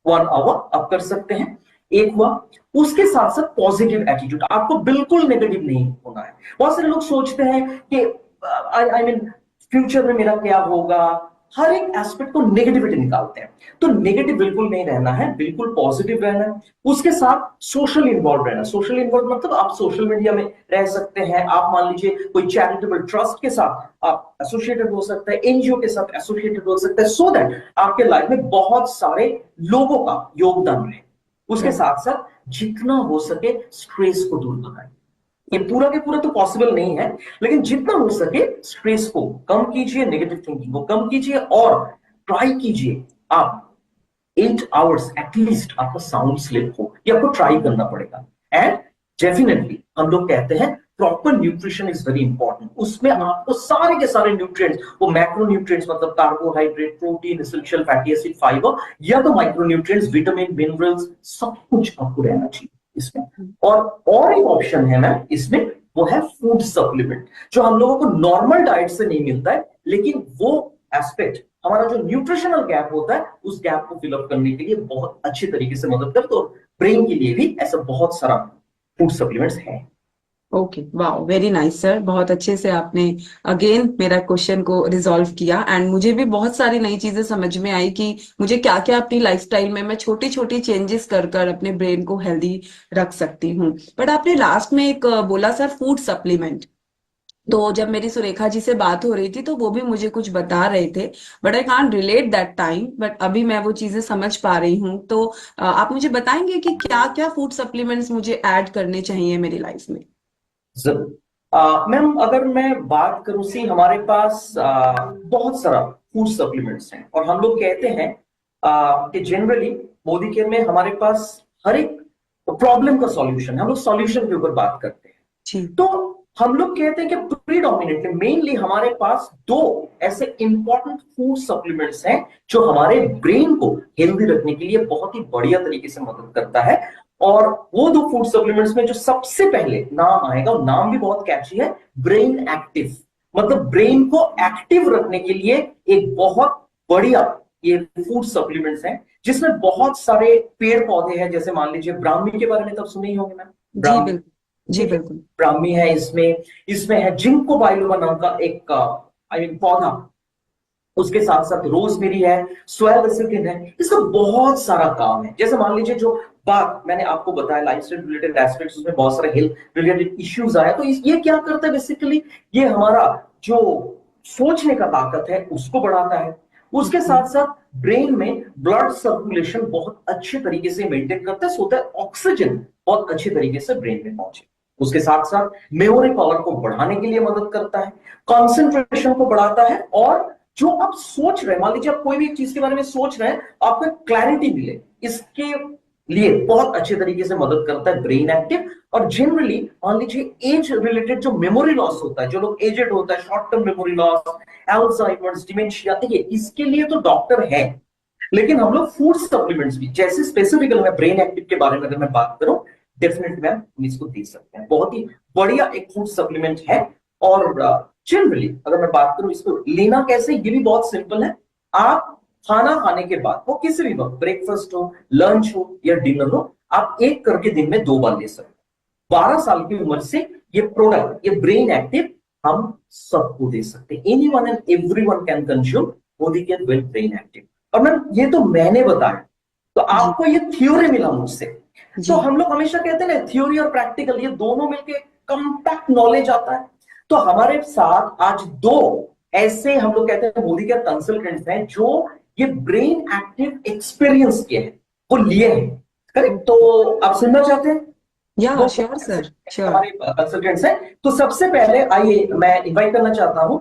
1 आवर आप कर सकते हैं। एक हुआ। उसके साथ साथ पॉजिटिव एटीट्यूड, आपको बिल्कुल नेगेटिव नहीं होना है। बहुत सारे लोग सोचते हैं कि आई मीन फ्यूचर में मेरा क्या होगा, हर एक एस्पेक्ट को नेगेटिविटी निकालते हैं। तो नेगेटिव बिल्कुल नहीं रहना है, बिल्कुल पॉजिटिव रहना है। उसके साथ सोशल इन्वॉल्व रहना। सोशल इन्वॉल्व मतलब आप सोशल मीडिया में रह सकते हैं, आप मान लीजिए कोई चैरिटेबल ट्रस्ट के साथ आप एसोसिएटेड हो सकते हैं, एनजीओ के साथ एसोसिएटेड हो सकते हैं, सो दैट आपके लाइफ में बहुत सारे लोगों का योगदान रहे। उसके साथ साथ जितना हो सके स्ट्रेस को दूर भगाएं। ये पूरा के पूरा तो पॉसिबल नहीं है, लेकिन जितना हो सके स्ट्रेस को कम कीजिए, नेगेटिव थिंकिंग को कम कीजिए, और ट्राई कीजिए आप 8 आवर्स एटलीस्ट आपका साउंड स्लीप हो, ये आपको ट्राई करना पड़ेगा। एंड डेफिनेटली हम लोग कहते हैं proper nutrition is very important. उसमें आपको सारे के सारे न्यूट्रिएंट्स, वो मैक्रो न्यूट्रिएंट्स मतलब carbohydrate, protein, essential fatty acid, fibre, या तो माइक्रो न्यूट्रिएंट्स, विटामिन, मिनरल्स, सब कुछ आपको रहना चाहिए। इसमें। और एक ऑप्शन है मैम इसमें, वो है फूड सप्लीमेंट, जो हम लोगों को नॉर्मल डाइट से नहीं मिलता है, लेकिन वो एस्पेक्ट हमारा जो न्यूट्रिशनल गैप होता है उस गैप को फिलअप करने के लिए बहुत अच्छे तरीके से मदद करता है। तो ब्रेन के लिए भी ऐसा बहुत सारा फूड सप्लीमेंट्स है। Okay, wow, very nice sir, बहुत अच्छे से आपने अगेन मेरा क्वेश्चन को रिजॉल्व किया। एंड मुझे भी बहुत सारी नई चीजें समझ में आई कि मुझे क्या क्या अपनी लाइफस्टाइल में मैं छोटी छोटी चेंजेस कर कर अपने ब्रेन को हेल्दी रख सकती हूँ। बट आपने लास्ट में एक बोला सर, फूड सप्लीमेंट। तो जब मेरी सुरेखा जी से बात हो रही थी तो वो भी मुझे कुछ बता रहे थे, but I can't relate that time, but अभी मैं वो चीजें समझ पा रही हूँ। तो आप मुझे बताएंगे कि क्या क्या फूड सप्लीमेंट्स मुझे ऐड करने चाहिए मेरी लाइफ में? जरूर मैम, अगर मैं बात करूं, सी हमारे पास बहुत सारा फूड सप्लीमेंट्स हैं, और हम लोग कहते हैं कि जनरली मोदी केयर में हमारे पास हर एक प्रॉब्लम का सॉल्यूशन है, हम लोग सॉल्यूशन के ऊपर बात करते हैं। जी। तो हम लोग कहते हैं कि प्रीडोमिनेटली मेनली हमारे पास दो ऐसे इंपॉर्टेंट फूड सप्लीमेंट्स हैं जो हमारे ब्रेन को हेल्दी रखने के लिए बहुत ही बढ़िया तरीके से मदद करता है। और वो दो फूड सप्लीमेंट्स में जो सबसे पहले नाम आएगा, वो नाम भी बहुत कैची है, ब्रेन एक्टिव। मतलब ब्रेन को एक्टिव रखने के लिए एक बहुत बढ़िया ये फूड सप्लीमेंट्स हैं, जिसमें बहुत सारे पेड़ पौधे हैं। जैसे मान लीजिए ब्राह्मी के बारे में तब सुने ही होंगे मैम। जी बिल्कुल, जी बिल्कुल। ब्राह्मी है, इसमें है जिंको बाइलोबा नाम का एक पौधा, उसके साथ साथ रोजमेरी है, स्वेल है। इसका बहुत सारा काम है। जैसे मान लीजिए जो बात मैंने आपको बताया लाइफस्टाइल रिलेटेड एस्पेक्ट्स, उसमें बहुत सारे हेल्थ रिलेटेड इश्यूज आया, तो ये क्या करता है बेसिकली, ये हमारा जो सोचने का ताकत है उसको बढ़ाता है। उसके साथ साथ ब्रेन में ब्लड सर्कुलेशन बहुत अच्छे तरीके से मेंटेन करता है, सो दैट ऑक्सीजन बहुत अच्छे तरीके से ब्रेन में पहुंचे। उसके साथ साथ मेमोरी पावर को बढ़ाने के लिए मदद करता है, कंसंट्रेशन को बढ़ाता है, और जो आप सोच रहे हैं, मान लीजिए आप कोई भी एक चीज के बारे में सोच रहे हैं, आपको क्लैरिटी मिले, इसके लिए बहुत अच्छे तरीके से मदद करता है ब्रेन एक्टिव। और जनरली मान लीजिए एज रिलेटेड जो मेमोरी लॉस होता है, जो लोग एजेड होता है, short term memory loss, Alzheimer's, dementia, देखिए इसके लिए तो डॉक्टर है, लेकिन हम लोग फूड सप्लीमेंट्स भी, जैसे स्पेसिफिकली मैं ब्रेन एक्टिव के बारे में अगर मैं बात करूं, डेफिनेटली मैम हम इसको दे सकते हैं। बहुत ही बढ़िया एक फूड सप्लीमेंट है। और जनरली अगर मैं बात करूं इसको लेना कैसे, ये भी बहुत सिंपल है। आप खाना खाने के बाद, वो किसी भी वक्त, ब्रेकफास्ट हो, लंच हो या डिनर हो, आप एक करके दिन में 2 बार ले सकते हैं। 12 साल की उम्र से ये प्रोडक्ट, ये ब्रेन एक्टिव हम सबको दे सकते हैं। Anyone and everyone can consume Modi care with brain active. और मैम ये तो मैंने बताया, तो आपको ये थ्योरी मिला मुझसे। तो हम लोग हमेशा कहते हैं ना, थ्योरी और प्रैक्टिकल ये दोनों मिलके कॉम्पैक्ट नॉलेज आता है। तो हमारे साथ आज 2 ऐसे हम लोग कहते हैं मोदी केयर कंसल्टेंट्स हैं जो ये ब्रेन एक्टिव एक्सपीरियंस किए हैं, वो लिए हैं, करेक्ट? तो आप सुनना चाहते हैं? या श्योर सर, श्योर। हमारे कंसल्टेंट्स हैं। तो सबसे पहले आइए मैं इनवाइट करना चाहता हूं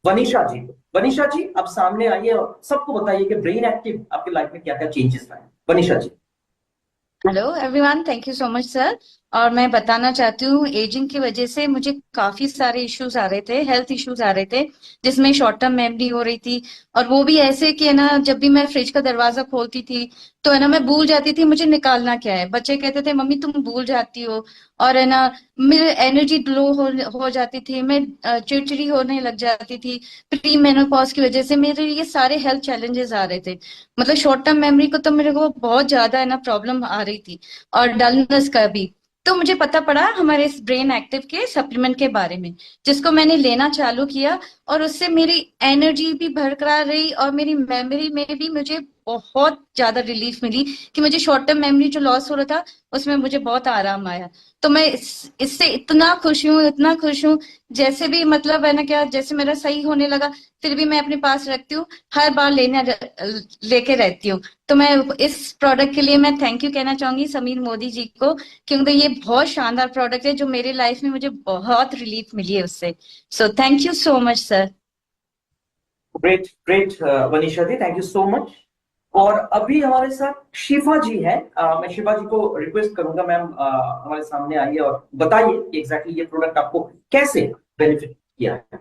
वनीशा जी को। वनीशा जी आप सामने आइए और सबको बताइए कि ब्रेन एक्टिव आपकी लाइफ में क्या क्या चेंजेस लाए। Vanisha ji. Hello everyone, thank you so much sir. और मैं बताना चाहती हूँ, एजिंग की वजह से मुझे काफी सारे इश्यूज आ रहे थे, हेल्थ इश्यूज आ रहे थे, जिसमें शॉर्ट टर्म मेमोरी हो रही थी। और वो भी ऐसे कि है ना, जब भी मैं फ्रिज का दरवाजा खोलती थी तो है ना, मैं भूल जाती थी मुझे निकालना क्या है। बच्चे कहते थे मम्मी तुम भूल जाती हो, और है ना मेरी एनर्जी लो हो जाती थी, मैं चिड़चिड़ी होने लग जाती थी। प्री मेनोपॉज की वजह से मेरे ये सारे हेल्थ चैलेंजेस आ रहे थे। मतलब शॉर्ट टर्म मेमोरी को तो मेरे को बहुत ज्यादा है ना प्रॉब्लम आ रही थी, और डलनेस का भी। तो मुझे पता पड़ा हमारे इस ब्रेन एक्टिव के सप्लीमेंट के बारे में, जिसको मैंने लेना चालू किया, और उससे मेरी एनर्जी भी बरकरार रही, और मेरी मेमोरी में भी मुझे बहुत ज्यादा रिलीफ मिली कि मुझे शॉर्ट टर्म मेमोरी जो लॉस हो रहा था उसमें मुझे बहुत आराम आया। तो मैं इससे इतना खुश हूँ, इतना खुश हूँ। जैसे भी मतलब है ना क्या, जैसे मेरा सही होने लगा फिर भी मैं अपने पास रखती हूँ, हर बार लेके रहती हूँ। तो मैं इस प्रोडक्ट के लिए मैं थैंक यू कहना चाहूंगी समीर मोदी जी को, क्योंकि ये बहुत शानदार प्रोडक्ट है जो मेरे लाइफ में मुझे बहुत रिलीफ मिली है उससे। So thank you so much sir. Great great Vanisha ji, thank you so much. और अभी हमारे साथ शिफा जी है। मैं शिफा जी को रिक्वेस्ट करूंगा, मैम हमारे सामने आइए और बताइए कि एग्जैक्टली ये प्रोडक्ट आपको कैसे बेनिफिट किया है।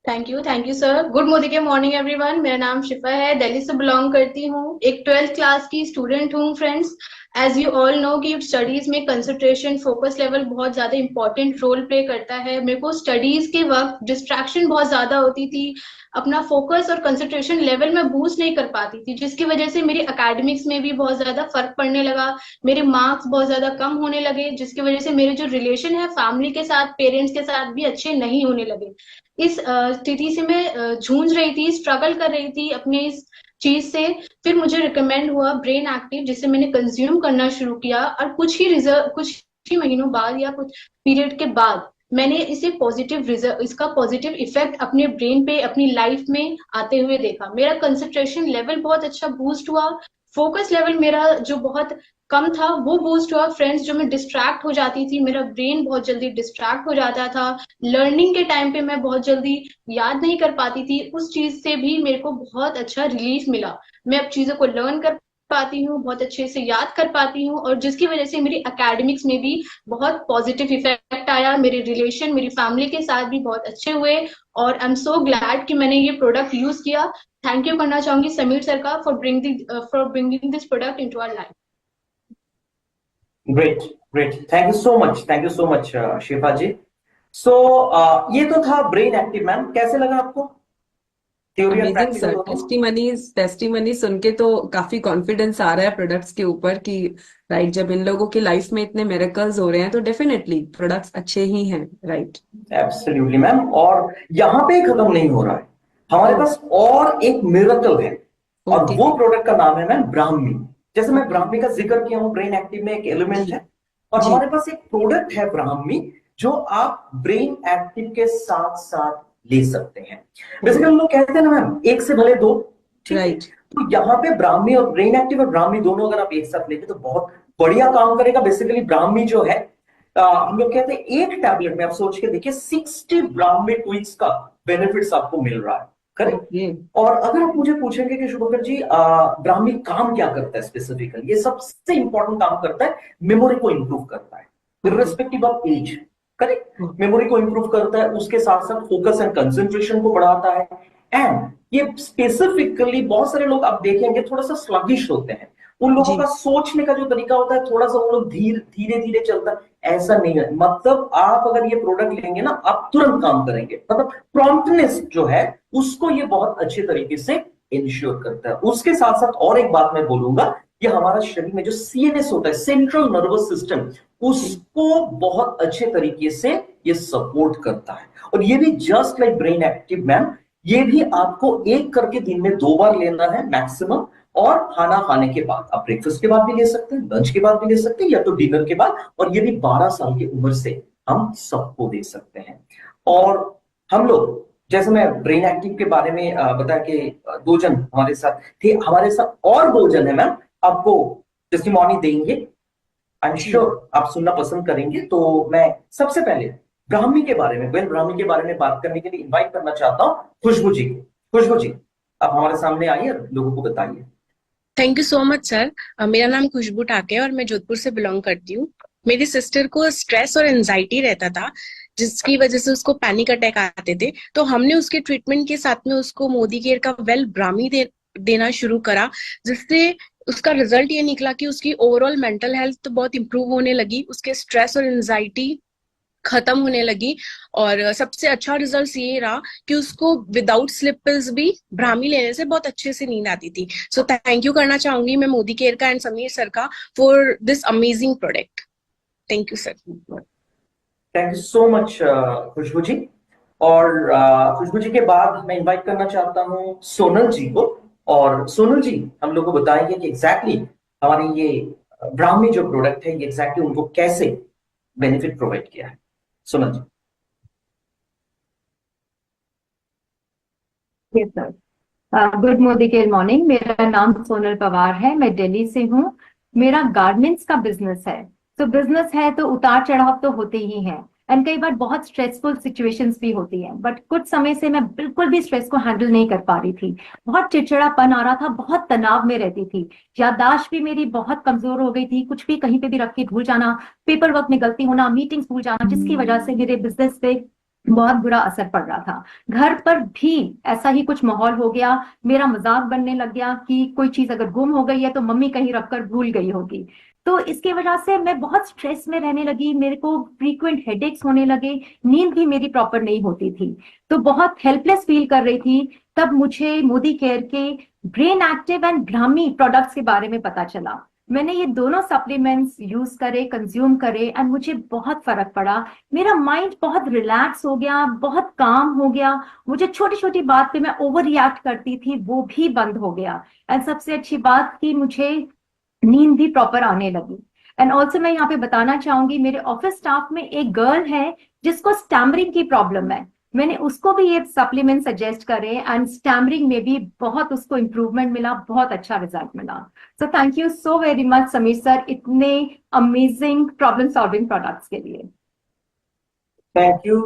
Thank you sir. Good Modi के मॉर्निंग एवरीवन। मेरा नाम शिफा है, दिल्ली से बिलोंग करती हूँ, एक 12th क्लास की स्टूडेंट हूँ friends. As you all know कि स्टडीज में कंसंट्रेशन फोकस लेवल बहुत ज्यादा इंपॉर्टेंट रोल प्ले करता है। मेरे को स्टडीज के वक्त डिस्ट्रैक्शन बहुत ज्यादा होती थी, अपना फोकस और कंसंट्रेशन लेवल में बूस्ट नहीं कर पाती थी, जिसकी वजह से मेरी एकेडमिक्स में भी बहुत ज्यादा फर्क पड़ने लगा। मेरे मार्क्स बहुत ज्यादा कम होने लगे, जिसकी वजह से मेरे जो रिलेशन है फैमिली के साथ, पेरेंट्स के साथ भी अच्छे नहीं होने लगे। इस स्थिति से मैं जूझ रही थी, स्ट्रगल कर रही थी अपने इस चीज से। फिर मुझे रिकमेंड हुआ ब्रेन एक्टिव, जिसे मैंने कंज्यूम करना शुरू किया, और कुछ ही महीनों बाद या कुछ पीरियड के बाद मैंने इसका पॉजिटिव इफेक्ट अपने ब्रेन पे, अपनी लाइफ में आते हुए देखा। मेरा कंसंट्रेशन लेवल बहुत अच्छा बूस्ट हुआ, फोकस लेवल मेरा जो बहुत कम था वो बूस्ट हुआ। फ्रेंड्स, जो मैं डिस्ट्रैक्ट हो जाती थी, मेरा ब्रेन बहुत जल्दी डिस्ट्रैक्ट हो जाता था। लर्निंग के टाइम पे मैं बहुत जल्दी याद नहीं कर पाती थी, उस चीज से भी मेरे को बहुत अच्छा रिलीफ मिला। मैं अब चीजों को लर्न कर पाती हूँ, बहुत अच्छे से याद कर पाती हूँ, और जिसकी वजह से मेरी एकेडमिक्स में भी बहुत पॉजिटिव इफेक्ट आया। मेरे रिलेशन मेरी फैमिली के साथ भी बहुत अच्छे हुए, और आई एम सो ग्लैड कि मैंने ये प्रोडक्ट यूज किया। थैंक यू करना चाहूंगी समीर सर का for bringing this product into our life. Great, great, thank you so much Shifa ji. सो ये तो था ब्रेन एक्टिव। मैम, कैसे लगा आपको? थ्योरी और अमेजिंग प्रैक्टिकल सर, दोनों? टेस्टिमनी सुन के तो काफी कॉन्फिडेंस आ रहा है प्रोडक्ट्स के ऊपर कि राइट, जब इन लोगों की लाइफ में इतने मिरेकल्स हो रहे हैं तो डेफिनेटली प्रोडक्ट्स अच्छे ही हैं, राइट? Absolutely ma'am. और यहाँ पे खत्म नहीं हो रहा है, हमारे पास और एक मिरेकल है, और ओके, वो प्रोडक्ट का नाम है मैम ब्राह्मी। जैसे मैं ब्राह्मी का जिक्र किया हूँ, ब्रेन एक्टिव में एक एलिमेंट जी है, और जी हमारे पास एक प्रोडक्ट है ब्राह्मी, जो आप ब्रेन एक्टिव के साथ साथ ले सकते हैं। बेसिकली हम लोग कहते हैं ना मैम, एक से भले दो, ठीक है? राइट, तो यहाँ पे ब्राह्मी और ब्रेन एक्टिव और ब्राह्मी दोनों अगर आप एक साथ लेंगे तो बहुत बढ़िया काम करेगा। बेसिकली ब्राह्मी जो है, हम लोग कहते हैं एक टैबलेट में आप सोच के देखिए 60 ब्राह्मी ट्वीक्स का बेनिफिट्स आपको मिल रहा है, करेक्ट? ओके, और अगर आप मुझे पूछेंगे कि शुभकर जी ब्राह्मी काम क्या करता है स्पेसिफिकली, ये सबसे इंपॉर्टेंट काम करता है, मेमोरी को इंप्रूव करता है irrespective of age, correct? Memory को इंप्रूव करता है, उसके साथ साथ फोकस एंड कंसंट्रेशन को बढ़ाता है। एंड ये स्पेसिफिकली बहुत सारे लोग आप देखेंगे थोड़ा सा स्लगिश होते हैं, उन लोगों जी का सोचने का जो तरीका होता है थोड़ा सा वो लोग धीरे धीरे चलता है, ऐसा नहीं है। मतलब आप अगर ये प्रोडक्ट लेंगे ना, आप तुरंत काम करेंगे, मतलब प्रॉम्प्टनेस जो है उसको ये बहुत अच्छे तरीके से इंश्योर करता है। उसके साथ साथ और एक बात मैं बोलूंगा, ये हमारा शरीर में जो सीएनएस होता है, सेंट्रल नर्वस सिस्टम, उसको बहुत अच्छे तरीके से ये सपोर्ट करता है। और ये भी just like brain active ma'am, ये भी आपको एक करके दिन में 2 बार लेना है मैक्सिमम, और खाना खाने के बाद। आप ब्रेकफास्ट के बाद भी ले सकते हैं, लंच के बाद भी ले सकते हैं, या तो डिनर के बाद। और ये भी 12 साल की उम्र से हम सबको दे सकते हैं। और हम लोग, जैसे मैं ब्रेन एक्टिव के बारे में बताया कि 2 जन हमारे साथ थे, हमारे साथ और 2 जन है मैम, आपको टेस्टिमोनी देंगे। आई एम श्योर आप सुनना पसंद करेंगे। तो मैं सबसे पहले ब्राह्मी के बारे में, ब्राह्मी के बारे में बात करने के लिए इनवाइट करना चाहता हूँ खुशबू जी को। खुशबू जी, आप हमारे सामने आइए, लोगों को बताइए। Thank you so much sir. मेरा नाम खुशबू ठाके है और मैं जोधपुर से बिलोंग करती हूँ। मेरी सिस्टर को स्ट्रेस और एंजाइटी रहता था, जिसकी वजह से उसको पैनिक अटैक आते थे। तो हमने उसके ट्रीटमेंट के साथ में उसको मोदी केयर का वेल ब्राह्मी देना शुरू करा, जिससे उसका रिजल्ट ये निकला कि उसकी ओवरऑल मेंटल हेल्थ बहुत इंप्रूव होने लगी, उसके स्ट्रेस और एंजाइटी खत्म होने लगी। और सबसे अच्छा रिजल्ट ये रहा कि उसको विदाउट स्लीप पिल्स भी ब्राह्मी लेने से बहुत अच्छे से नींद आती थी। सो थैंक यू करना चाहूंगी मैं मोदी केयर का एंड समीर सर का for this amazing product. Thank you sir. Thank you so much Khushboo ji. और खुशबू जी के बाद मैं इनवाइट करना चाहता हूँ सोनल जी को। और सोनल जी हम लोग को बताएंगे कि एग्जैक्टली हमारी ये ब्राह्मी जो प्रोडक्ट है, ये एग्जैक्टली उनको कैसे बेनिफिट प्रोवाइड किया है। Sonal ji. Yes sir. Good Modi care morning. मेरा नाम सोनल पवार है, मैं दिल्ली से हूँ। मेरा गारमेंट्स का बिजनेस है। तो बिजनेस है तो उतार चढ़ाव तो होते ही हैं, एंड कई बार बहुत स्ट्रेसफुल सिचुएशंस भी होती हैं। बट कुछ समय से मैं बिल्कुल भी स्ट्रेस को हैंडल नहीं कर पा रही थी, बहुत चिड़चिड़ापन आ रहा था, बहुत तनाव में रहती थी, याददाश्त भी मेरी बहुत कमजोर हो गई थी, कुछ भी कहीं पे भी रख के भूल जाना, पेपर वर्क में गलती होना, मीटिंग्स भूल जाना, जिसकी वजह से मेरे बिजनेस पे बहुत बुरा असर पड़ रहा था। घर पर भी ऐसा ही कुछ माहौल हो गया, मेरा मजाक बनने लग गया कि कोई चीज अगर गुम हो गई है तो मम्मी कहीं रखकर भूल गई होगी। तो इसके वजह से मैं बहुत स्ट्रेस में रहने लगी, मेरे को फ्रीक्वेंट हेडेक्स होने लगे, नींद भी मेरी प्रॉपर नहीं होती थी, तो बहुत हेल्पलेस फील कर रही थी। तब मुझे मोदी केयर के brain active and Brahmi products के बारे में पता चला। मैंने ये दोनों सप्लीमेंट्स यूज करे, कंज्यूम करे, एंड मुझे बहुत फर्क पड़ा। मेरा माइंड बहुत रिलैक्स हो गया, बहुत काम हो गया। मुझे छोटी छोटी बात पे मैं ओवर रिएक्ट करती थी, वो भी बंद हो गया। एंड सबसे अच्छी बात कि मुझे नींद भी प्रॉपर आने लगी। एंड ऑल्सो मैं यहाँ पे बताना चाहूंगी, मेरे ऑफिस स्टाफ में एक गर्ल है जिसको स्टैमरिंग की प्रॉब्लम है। मैंने उसको भी ये सप्लीमेंट सजेस्ट करे एंड स्टैमरिंग में भी बहुत उसको इंप्रूवमेंट मिला, बहुत अच्छा रिजल्ट मिला। So thank you so very much Sameer sir, इतने अमेजिंग प्रॉब्लम सॉल्विंग प्रोडक्ट्स के लिए। Thank you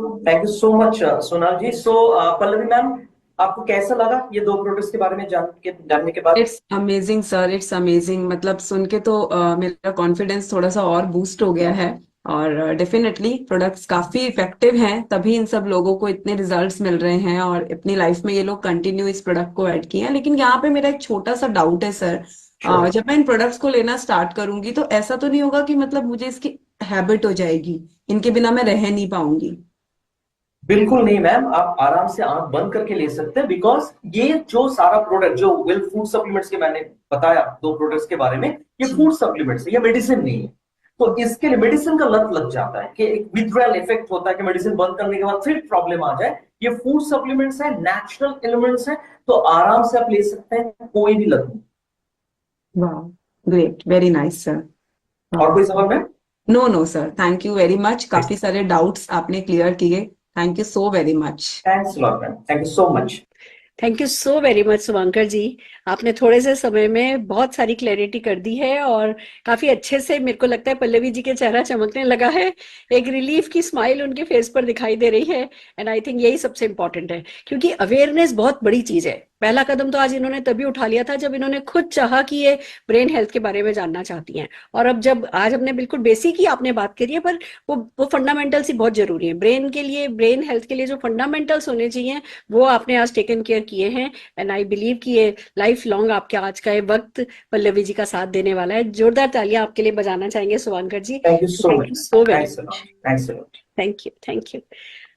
so much Sonal ji. So Pallavi ma'am, आपको कैसा लगा ये 2 प्रोडक्ट्स के बारे में जानने के बाद? It's amazing sir, it's amazing. मतलब सुन के तो मेरा कॉन्फिडेंस थोड़ा सा और बूस्ट हो गया है। और डेफिनेटली प्रोडक्ट्स काफी इफेक्टिव हैं, तभी इन सब लोगों को इतने रिजल्ट्स मिल रहे हैं और अपनी लाइफ में ये लोग कंटिन्यू इस प्रोडक्ट को ऐड किए हैं। लेकिन यहाँ पे मेरा एक छोटा सा डाउट है सर, Sure. जब मैं इन प्रोडक्ट्स को लेना स्टार्ट करूंगी तो ऐसा तो नहीं होगा कि मतलब मुझे इसकी हैबिट हो जाएगी, इनके बिना मैं रह नहीं पाऊंगी? बिल्कुल नहीं मैम, आप आराम से आंख बंद करके ले सकते हैं, बिकॉज ये जो सारा प्रोडक्ट जो विल फूड सप्लीमेंट्स के मैंने बताया 2 प्रोडक्ट्स के बारे में, ये फूड सप्लीमेंट्स है, ये मेडिसिन नहीं है। तो इसके लिए मेडिसिन का लत लग जाता है कि एक विथड्रॉयल इफेक्ट होता है कि मेडिसिन बंद करने के बाद फिर प्रॉब्लम आ जाए। ये फूड सप्लीमेंट्स है, नेचुरल एलिमेंट्स है, तो आराम से आप ले सकते हैं, कोई भी लत नहीं। वाह, ग्रेट, वेरी नाइस सर। और कोई सवाल ma'am? No sir, thank you very much. काफी सारे डाउट्स आपने क्लियर किए, thank you so very much. Thanks a lot ma'am, thank you so much. Thank you so very much Shubhankar ji, आपने थोड़े से समय में बहुत सारी क्लैरिटी कर दी है और काफी अच्छे से मेरे को लगता है पल्लवी जी के चेहरा चमकने लगा है, एक रिलीफ की स्माइल उनके फेस पर दिखाई दे रही है। एंड आई थिंक यही सबसे इंपॉर्टेंट है, क्योंकि अवेयरनेस बहुत बड़ी चीज है। पहला कदम तो आज इन्होंने तभी उठा लिया था जब इन्होंने खुद चाहा कि ये ब्रेन हेल्थ के बारे में जानना चाहती हैं। और अब जब आज हमने बिल्कुल बेसिक ही आपने बात करी है, पर वो फंडामेंटल्स ही बहुत जरूरी है ब्रेन के लिए, ब्रेन हेल्थ के लिए जो फंडामेंटल्स होने चाहिए वो आपने आज टेकन केयर किए हैं। एंड आई बिलीव कि ये लाइफ लॉन्ग आपके आज का ये वक्त पल्लवी जी का साथ देने वाला है। जोरदार तालियां आपके लिए बजाना चाहेंगे Shubhankar ji. Thank you so much, so very thanks a lot, thanks a lot. Thank you.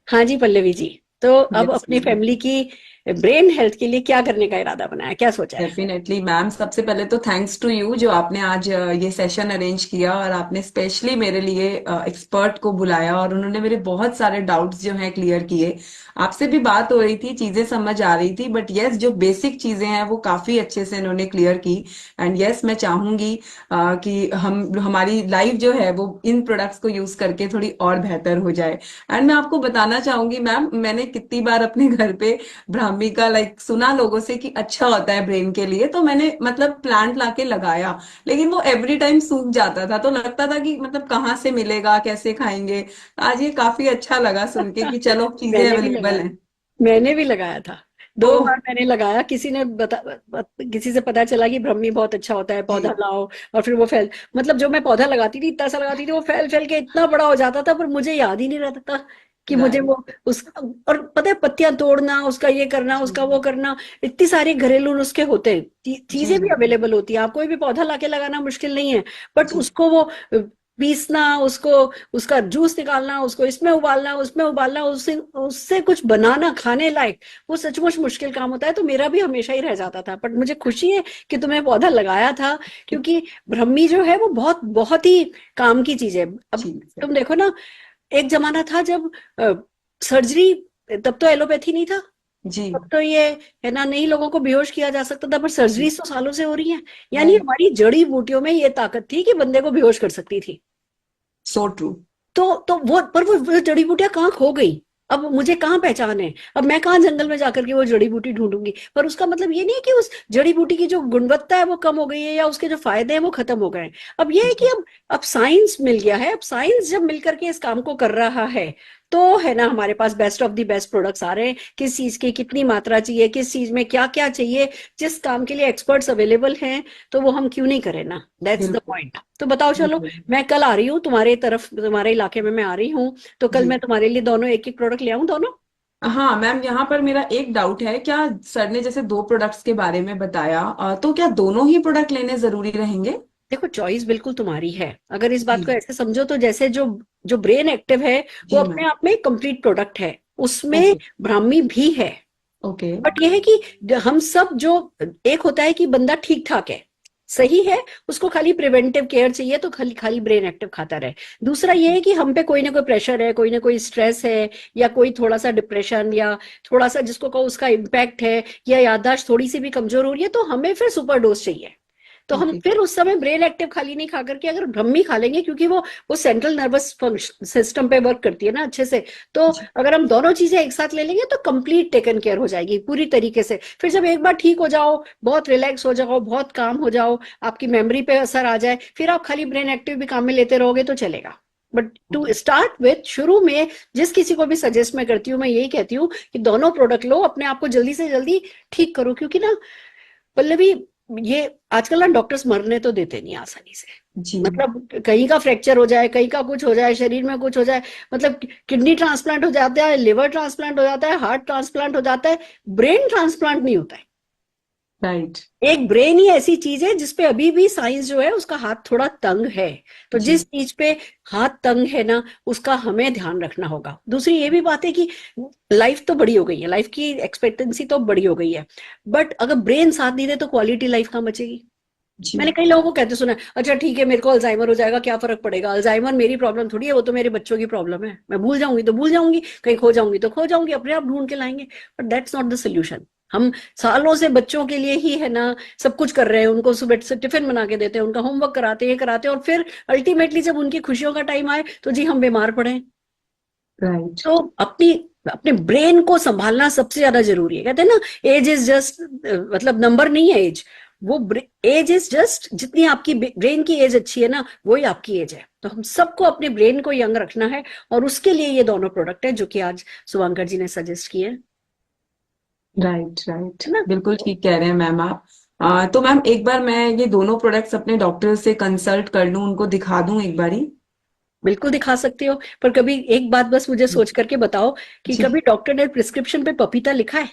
हाँ जी पल्लवी जी, तो अब Yes, अपनी ma'am. फैमिली की ब्रेन हेल्थ के लिए क्या करने का इरादा बनाया, क्या सोचा है? डेफिनेटली मैम, सबसे पहले तो थैंक्स टू यू जो आपने आज ये सेशन अरेंज किया और आपने स्पेशली मेरे लिए एक्सपर्ट को बुलाया और उन्होंने मेरे बहुत सारे डाउट्स जो हैं क्लियर किए। आपसे भी बात हो रही थी, चीजें समझ आ रही थी, बट यस जो बेसिक चीजें हैं वो काफी अच्छे से इन्होंने क्लियर की। एंड यस मैं चाहूंगी कि हमारी लाइफ जो है वो इन प्रोडक्ट्स को यूज करके थोड़ी और बेहतर हो जाए। एंड मैं आपको बताना चाहूंगी मैम, मैंने कितनी बार अपने घर पे ब्राह्मी का सुना लोगों से कि अच्छा होता है ब्रेन के लिए, तो मैंने मतलब प्लांट लाके लगाया, लेकिन वो एवरी टाइम सूख जाता था, तो लगता था कि मतलब कहाँ से मिलेगा, कैसे खाएंगे। आज ये काफी अच्छा लगा सुन के कि चलो चीजें अवेलेबल हैं। मैंने भी लगाया था, 2 ओह। बार मैंने लगाया। किसी से पता चला कि ब्रह्मी बहुत अच्छा होता है, पौधा लाओ, और फिर वो मतलब जो मैं पौधा लगाती थी, इतना सा लगाती थी, वो फैल के इतना बड़ा हो जाता था, पर मुझे याद ही नहीं रहता था कि मुझे वो और पता है पत्तियां तोड़ना, उसका ये करना, उसका वो करना, इतनी सारी घरेलू नुस्खे होते हैं, चीजें भी अवेलेबल होती है। आप कोई भी पौधा लाके लगाना मुश्किल नहीं है, बट उसको वो पीसना, उसका जूस निकालना, उसको इसमें उबालना, उसमें उबालना, उससे कुछ बनाना खाने लायक, वो सचमुच मुश्किल काम होता है। तो मेरा भी हमेशा ही रह जाता था, बट मुझे खुशी है कि तुमने पौधा लगाया था, क्योंकि ब्रह्मी जो है वो बहुत बहुत ही काम की चीज है। अब तुम देखो ना, एक जमाना था जब सर्जरी, तब तो एलोपैथी नहीं था जी, तब तो ये है ना, नहीं लोगों को बेहोश किया जा सकता था, पर सर्जरी तो सालों से हो रही है। यानी हमारी जड़ी बूटियों में ये ताकत थी कि बंदे को बेहोश कर सकती थी। So true. तो वो जड़ी बूटियां कहाँ खो गई? अब मुझे कहाँ पहचान है? अब मैं कहाँ जंगल में जाकर के वो जड़ी बूटी ढूंढूंगी? पर उसका मतलब ये नहीं है कि उस जड़ी बूटी की जो गुणवत्ता है वो कम हो गई है या उसके जो फायदे हैं वो खत्म हो गए हैं। अब ये है कि अब साइंस मिल गया है। अब साइंस जब मिलकर के इस काम को कर रहा है, तो है ना, हमारे पास best of the best products आ रहे हैं। किस चीज की कितनी मात्रा चाहिए, किस चीज में क्या क्या चाहिए, जिस काम के लिए एक्सपर्ट्स अवेलेबल हैं, तो वो हम क्यों नहीं करें ना। That's the point. तो बताओ, चलो मैं कल आ रही हूँ तुम्हारे तरफ, तुम्हारे इलाके में मैं आ रही हूँ, तो कल मैं तुम्हारे लिए दोनों एक एक प्रोडक्ट ले आऊँ दोनों। हाँ मैम, यहाँ पर मेरा एक डाउट है, क्या सर ने जैसे 2 प्रोडक्ट्स के बारे में बताया, तो क्या दोनों ही प्रोडक्ट लेने जरूरी रहेंगे? देखो चॉइस बिल्कुल तुम्हारी है। अगर इस बात जी को ऐसे समझो तो जैसे जो जो ब्रेन एक्टिव है वो जी अपने मैम। आप में कंप्लीट प्रोडक्ट है, उसमें ओके ब्राह्मी भी है। ओके बट ये है कि हम सब जो, एक होता है कि बंदा ठीक ठाक है, सही है, उसको खाली प्रिवेंटिव केयर चाहिए तो खाली खाली ब्रेन एक्टिव खाता रहे। दूसरा ये है कि हम पे कोई ना कोई प्रेशर है, कोई ना कोई स्ट्रेस है, या कोई थोड़ा सा डिप्रेशन, या थोड़ा सा जिसको कहो उसका इम्पैक्ट है, या याददाश्त थोड़ी सी भी कमजोर हो रही है, तो हमें फिर सुपर डोज चाहिए। तो हम ओके फिर उस समय ब्रेन एक्टिव खाली नहीं खा करके अगर ब्रह्मी खा लेंगे, क्योंकि वो सेंट्रल नर्वस सिस्टम पे वर्क करती है ना अच्छे से, तो जी अगर हम दोनों चीजें एक साथ ले लेंगे तो कंप्लीट टेकन केयर हो जाएगी पूरी तरीके से। फिर जब एक बार ठीक हो जाओ, बहुत रिलैक्स हो जाओ, बहुत काम हो जाओ, आपकी मेमोरी पे असर आ जाए, फिर आप खाली ब्रेन एक्टिव भी काम में लेते रहोगे तो चलेगा। But to okay start with, शुरू में जिस किसी को भी सजेस्ट मैं करती हूँ, मैं यही कहती हूँ कि दोनों प्रोडक्ट लो, अपने आप को जल्दी से जल्दी ठीक करो। क्योंकि ना पल्लवी, ये आजकल ना डॉक्टर्स मरने तो देते नहीं आसानी से। जी मतलब कहीं का फ्रैक्चर हो जाए, कहीं का कुछ हो जाए, शरीर में कुछ हो जाए, मतलब किडनी ट्रांसप्लांट हो जाता है, लिवर ट्रांसप्लांट हो जाता है, हार्ट ट्रांसप्लांट हो जाता है, ब्रेन ट्रांसप्लांट नहीं होता है। राइट एक ब्रेन ही ऐसी चीज है जिसपे अभी भी साइंस जो है उसका हाथ थोड़ा तंग है। तो जी जिस चीज पे हाथ तंग है ना, उसका हमें ध्यान रखना होगा। दूसरी ये भी बात है कि लाइफ तो बड़ी हो गई है, लाइफ की एक्सपेक्टेंसी तो बड़ी हो गई है, बट अगर ब्रेन साथ नहीं दे तो क्वालिटी लाइफ कहाँ बचेगी। जी मैंने कई लोगों को कहते सुना है, अच्छा ठीक है मेरे को अल्जाइमर हो जाएगा, क्या फर्क पड़ेगा, अल्जाइमर मेरी प्रॉब्लम थोड़ी है, वो तो मेरे बच्चों की प्रॉब्लम है, मैं भूल जाऊंगी तो भूल जाऊंगी, कहीं खो जाऊंगी तो खो जाऊंगी, अपने आप ढूंढ के लाएंगे। But that's not the solution. हम सालों से बच्चों के लिए ही है ना सब कुछ कर रहे हैं, उनको सुबह से टिफिन बना के देते हैं, उनका होमवर्क कराते हैं, कराते हैं, और फिर अल्टीमेटली जब उनकी खुशियों का टाइम आए तो जी हम बीमार पड़े। राइट तो अपनी अपने ब्रेन को संभालना सबसे ज्यादा जरूरी है। कहते हैं ना, एज इज जस्ट, मतलब नंबर नहीं है एज, वो एज इज जस्ट, जितनी आपकी ब्रेन की एज अच्छी है ना, वही आपकी एज है। तो हम सबको अपने ब्रेन को यंग रखना है, और उसके लिए ये दोनों प्रोडक्ट है जो कि आज शुभांकर जी ने सजेस्ट किए हैं, राइट राइट है ना। बिल्कुल ठीक कह रहे हैं मैम आप। तो मैम एक बार मैं ये दोनों प्रोडक्ट्स अपने डॉक्टर से कंसल्ट कर लूं, उनको दिखा दूं एक बारी? बिल्कुल दिखा सकती हो, पर कभी एक बात बस मुझे सोच करके बताओ कि जी कभी डॉक्टर ने प्रिस्क्रिप्शन पे पपीता लिखा है?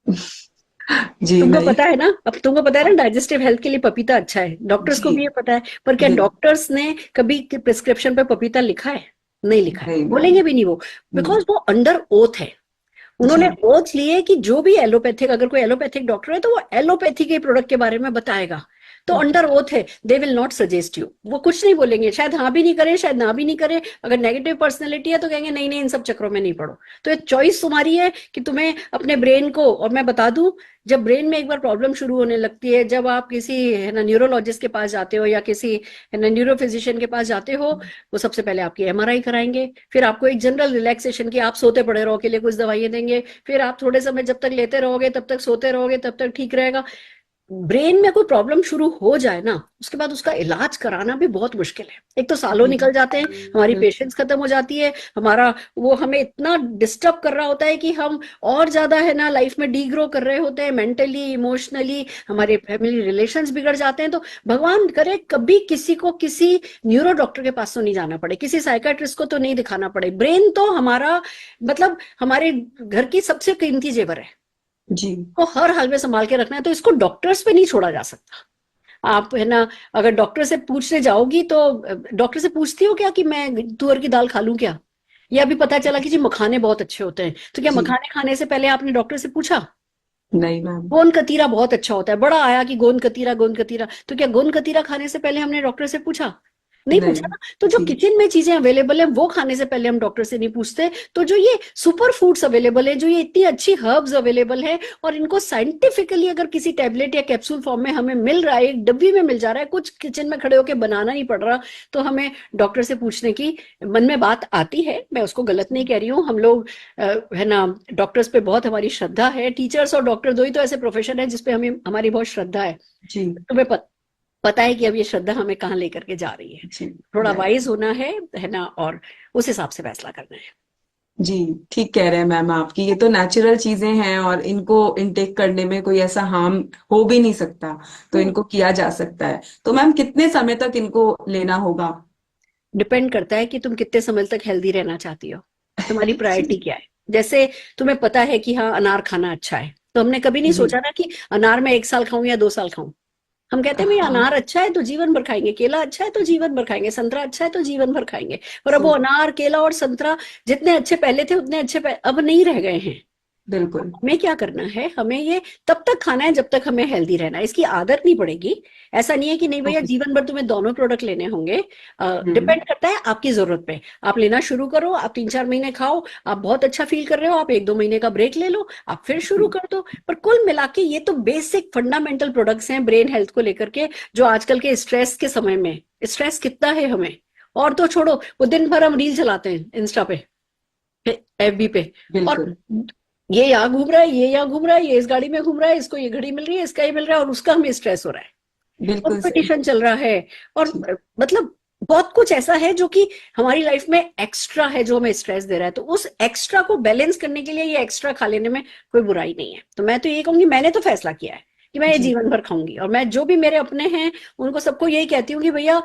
जी तुमको नहीं। पता है ना, अब तुमको पता है ना डाइजेस्टिव हेल्थ के लिए पपीता अच्छा है, डॉक्टर्स को जी भी ये पता है, पर क्या जी डॉक्टर्स ने कभी प्रिस्क्रिप्शन पे पपीता लिखा है? नहीं लिखा है, नहीं मैम। बोलेंगे भी नहीं वो, बिकॉज वो अंडर ओथ है। उन्होंने जी ओथ लिए कि जो भी एलोपैथिक, अगर कोई एलोपैथिक डॉक्टर है तो वो एलोपैथी के प्रोडक्ट के बारे में बताएगा, तो ओके अंडर ओथ है, they will not suggest you. वो कुछ नहीं बोलेंगे, शायद हाँ भी नहीं करें, शायद ना भी नहीं करें। अगर नेगेटिव पर्सनैलिटी है तो कहेंगे नहीं नहीं इन सब चक्रों में नहीं पड़ो। तो ये चॉइस तुम्हारी है कि तुम्हें अपने ब्रेन को, और मैं बता दूं, जब ब्रेन में एक बार प्रॉब्लम शुरू होने लगती है, जब आप किसी है ना न्यूरोलॉजिस्ट के पास जाते हो या किसी है ना न्यूरोफिजिशियन के पास जाते हो, वो सबसे पहले आपकी एमआरआई कराएंगे, फिर आपको एक जनरल रिलैक्सेशन की, आप सोते पड़े रहो के लिए कुछ दवाइयां देंगे, फिर आप थोड़े समय जब तक लेते रहोगे, तब तक सोते रहोगे, तब तक ठीक रहेगा। ब्रेन में कोई प्रॉब्लम शुरू हो जाए ना, उसके बाद उसका इलाज कराना भी बहुत मुश्किल है। एक तो सालों निकल जाते हैं, हमारी पेशेंस खत्म हो जाती है, हमारा वो हमें इतना डिस्टर्ब कर रहा होता है कि हम और ज्यादा है ना लाइफ में डीग्रो कर रहे होते हैं, मेंटली इमोशनली हमारे फैमिली रिलेशंस बिगड़ जाते हैं। तो भगवान करे कभी किसी को किसी न्यूरो डॉक्टर के पास तो नहीं जाना पड़े, किसी साइकाट्रिस्ट को तो नहीं दिखाना पड़े। ब्रेन तो हमारा, मतलब हमारे घर की सबसे कीमती जेवर है, जी को हर हाल में संभाल के रखना है, तो इसको डॉक्टर्स पे नहीं छोड़ा जा सकता। आप है ना अगर डॉक्टर से पूछने जाओगी तो डॉक्टर से पूछती हो क्या कि मैं तुअर की दाल खा लूं क्या, या अभी पता चला कि जी मखाने बहुत अच्छे होते हैं, तो क्या जी मखाने खाने से पहले आपने डॉक्टर से पूछा? नहीं मैम। गोंद कतीरा बहुत अच्छा होता है, बड़ा आया कि गोंद कतीरा गोंद कतीरा, तो क्या गोंद कतीरा खाने से पहले हमने डॉक्टर से पूछा? नहीं पूछा नहीं ना। तो जो जी किचन में चीजें अवेलेबल है वो खाने से पहले हम डॉक्टर से नहीं पूछते। तो जो ये सुपर फूड्स अवेलेबल है, जो ये इतनी अच्छी हर्ब्स अवेलेबल है, और इनको साइंटिफिकली अगर किसी टैबलेट या कैप्सूल फॉर्म में हमें मिल रहा है, एक डब्बी में मिल जा रहा है, कुछ किचन में खड़े होकर बनाना नहीं पड़ रहा, तो हमें डॉक्टर से पूछने की मन में बात आती है। मैं उसको गलत नहीं कह रही हूँ, हम लोग है ना डॉक्टर्स पे बहुत हमारी श्रद्धा है, टीचर्स और डॉक्टर दो ही तो ऐसे प्रोफेशन है जिसपे हमें हमारी बहुत श्रद्धा है। जी तुम्हें पता है कि अब ये श्रद्धा हमें कहाँ लेकर के जा रही है। जी थोड़ा राइट वाइज होना है ना, और उस हिसाब से फैसला करना है। जी ठीक कह रहे हैं मैम आपकी। ये तो नेचुरल चीजें हैं और इनको इनटेक करने में कोई ऐसा हार्म हो भी नहीं सकता, तो इनको किया जा सकता है। तो मैम कितने समय तक इनको लेना होगा? डिपेंड करता है कि तुम कितने समय तक हेल्दी रहना चाहती हो, तुम्हारी प्रायोरिटी जी क्या है। जैसे तुम्हें पता है कि हाँ अनार खाना अच्छा है, तो हमने कभी नहीं जी सोचा ना कि अनार मैं 1 साल खाऊं या 2 साल खाऊं। हम कहते हैं भाई हाँ अनार अच्छा है तो जीवन भर खाएंगे, केला अच्छा है तो जीवन भर खाएंगे, संतरा अच्छा है तो जीवन भर खाएंगे। पर अब वो सो अनार, केला और संतरा जितने अच्छे पहले थे उतने अच्छे अब नहीं रह गए हैं। बिल्कुल हमें क्या करना है, हमें ये तब तक खाना है जब तक हमें हेल्दी रहना है, इसकी आदत नहीं पड़ेगी। ऐसा नहीं है कि नहीं भैया ओके जीवन भर तुम्हें दोनों प्रोडक्ट लेने होंगे। हम्म डिपेंड करता है आपकी जरूरत पे। आप लेना शुरू करो, आप 3-4 महीने खाओ, आप बहुत अच्छा फील कर रहे हो, आप 1-2 महीने का ब्रेक ले लो, आप फिर शुरू कर दो। पर कुल मिला के ये तो बेसिक फंडामेंटल प्रोडक्ट्स हैं ब्रेन हेल्थ को लेकर के, जो आजकल के स्ट्रेस के समय में, स्ट्रेस कितना है हमें, और तो छोड़ो, वो दिन भर हम रील चलाते हैं इंस्टा पे, एफबी पे, और बिल्कुल ये यहाँ घूम रहा है, ये यहाँ घूम रहा है, ये इस गाड़ी में घूम रहा है, इसको ये घड़ी मिल रही है, इसका ये मिल रहा है, और उसका हमें स्ट्रेस हो रहा है, बिल्कुल सही कंपटीशन चल रहा है। और जी मतलब बहुत कुछ ऐसा है जो कि हमारी लाइफ में एक्स्ट्रा है, जो हमें स्ट्रेस दे रहा है। तो उस एक्स्ट्रा को बैलेंस करने के लिए ये एक्स्ट्रा खा लेने में कोई बुराई नहीं है। तो मैं तो ये कहूंगी, मैंने तो फैसला किया है कि मैं ये जी जीवन भर खाऊंगी, और मैं जो भी मेरे अपने हैं उनको सबको यही कहती हूँ कि भैया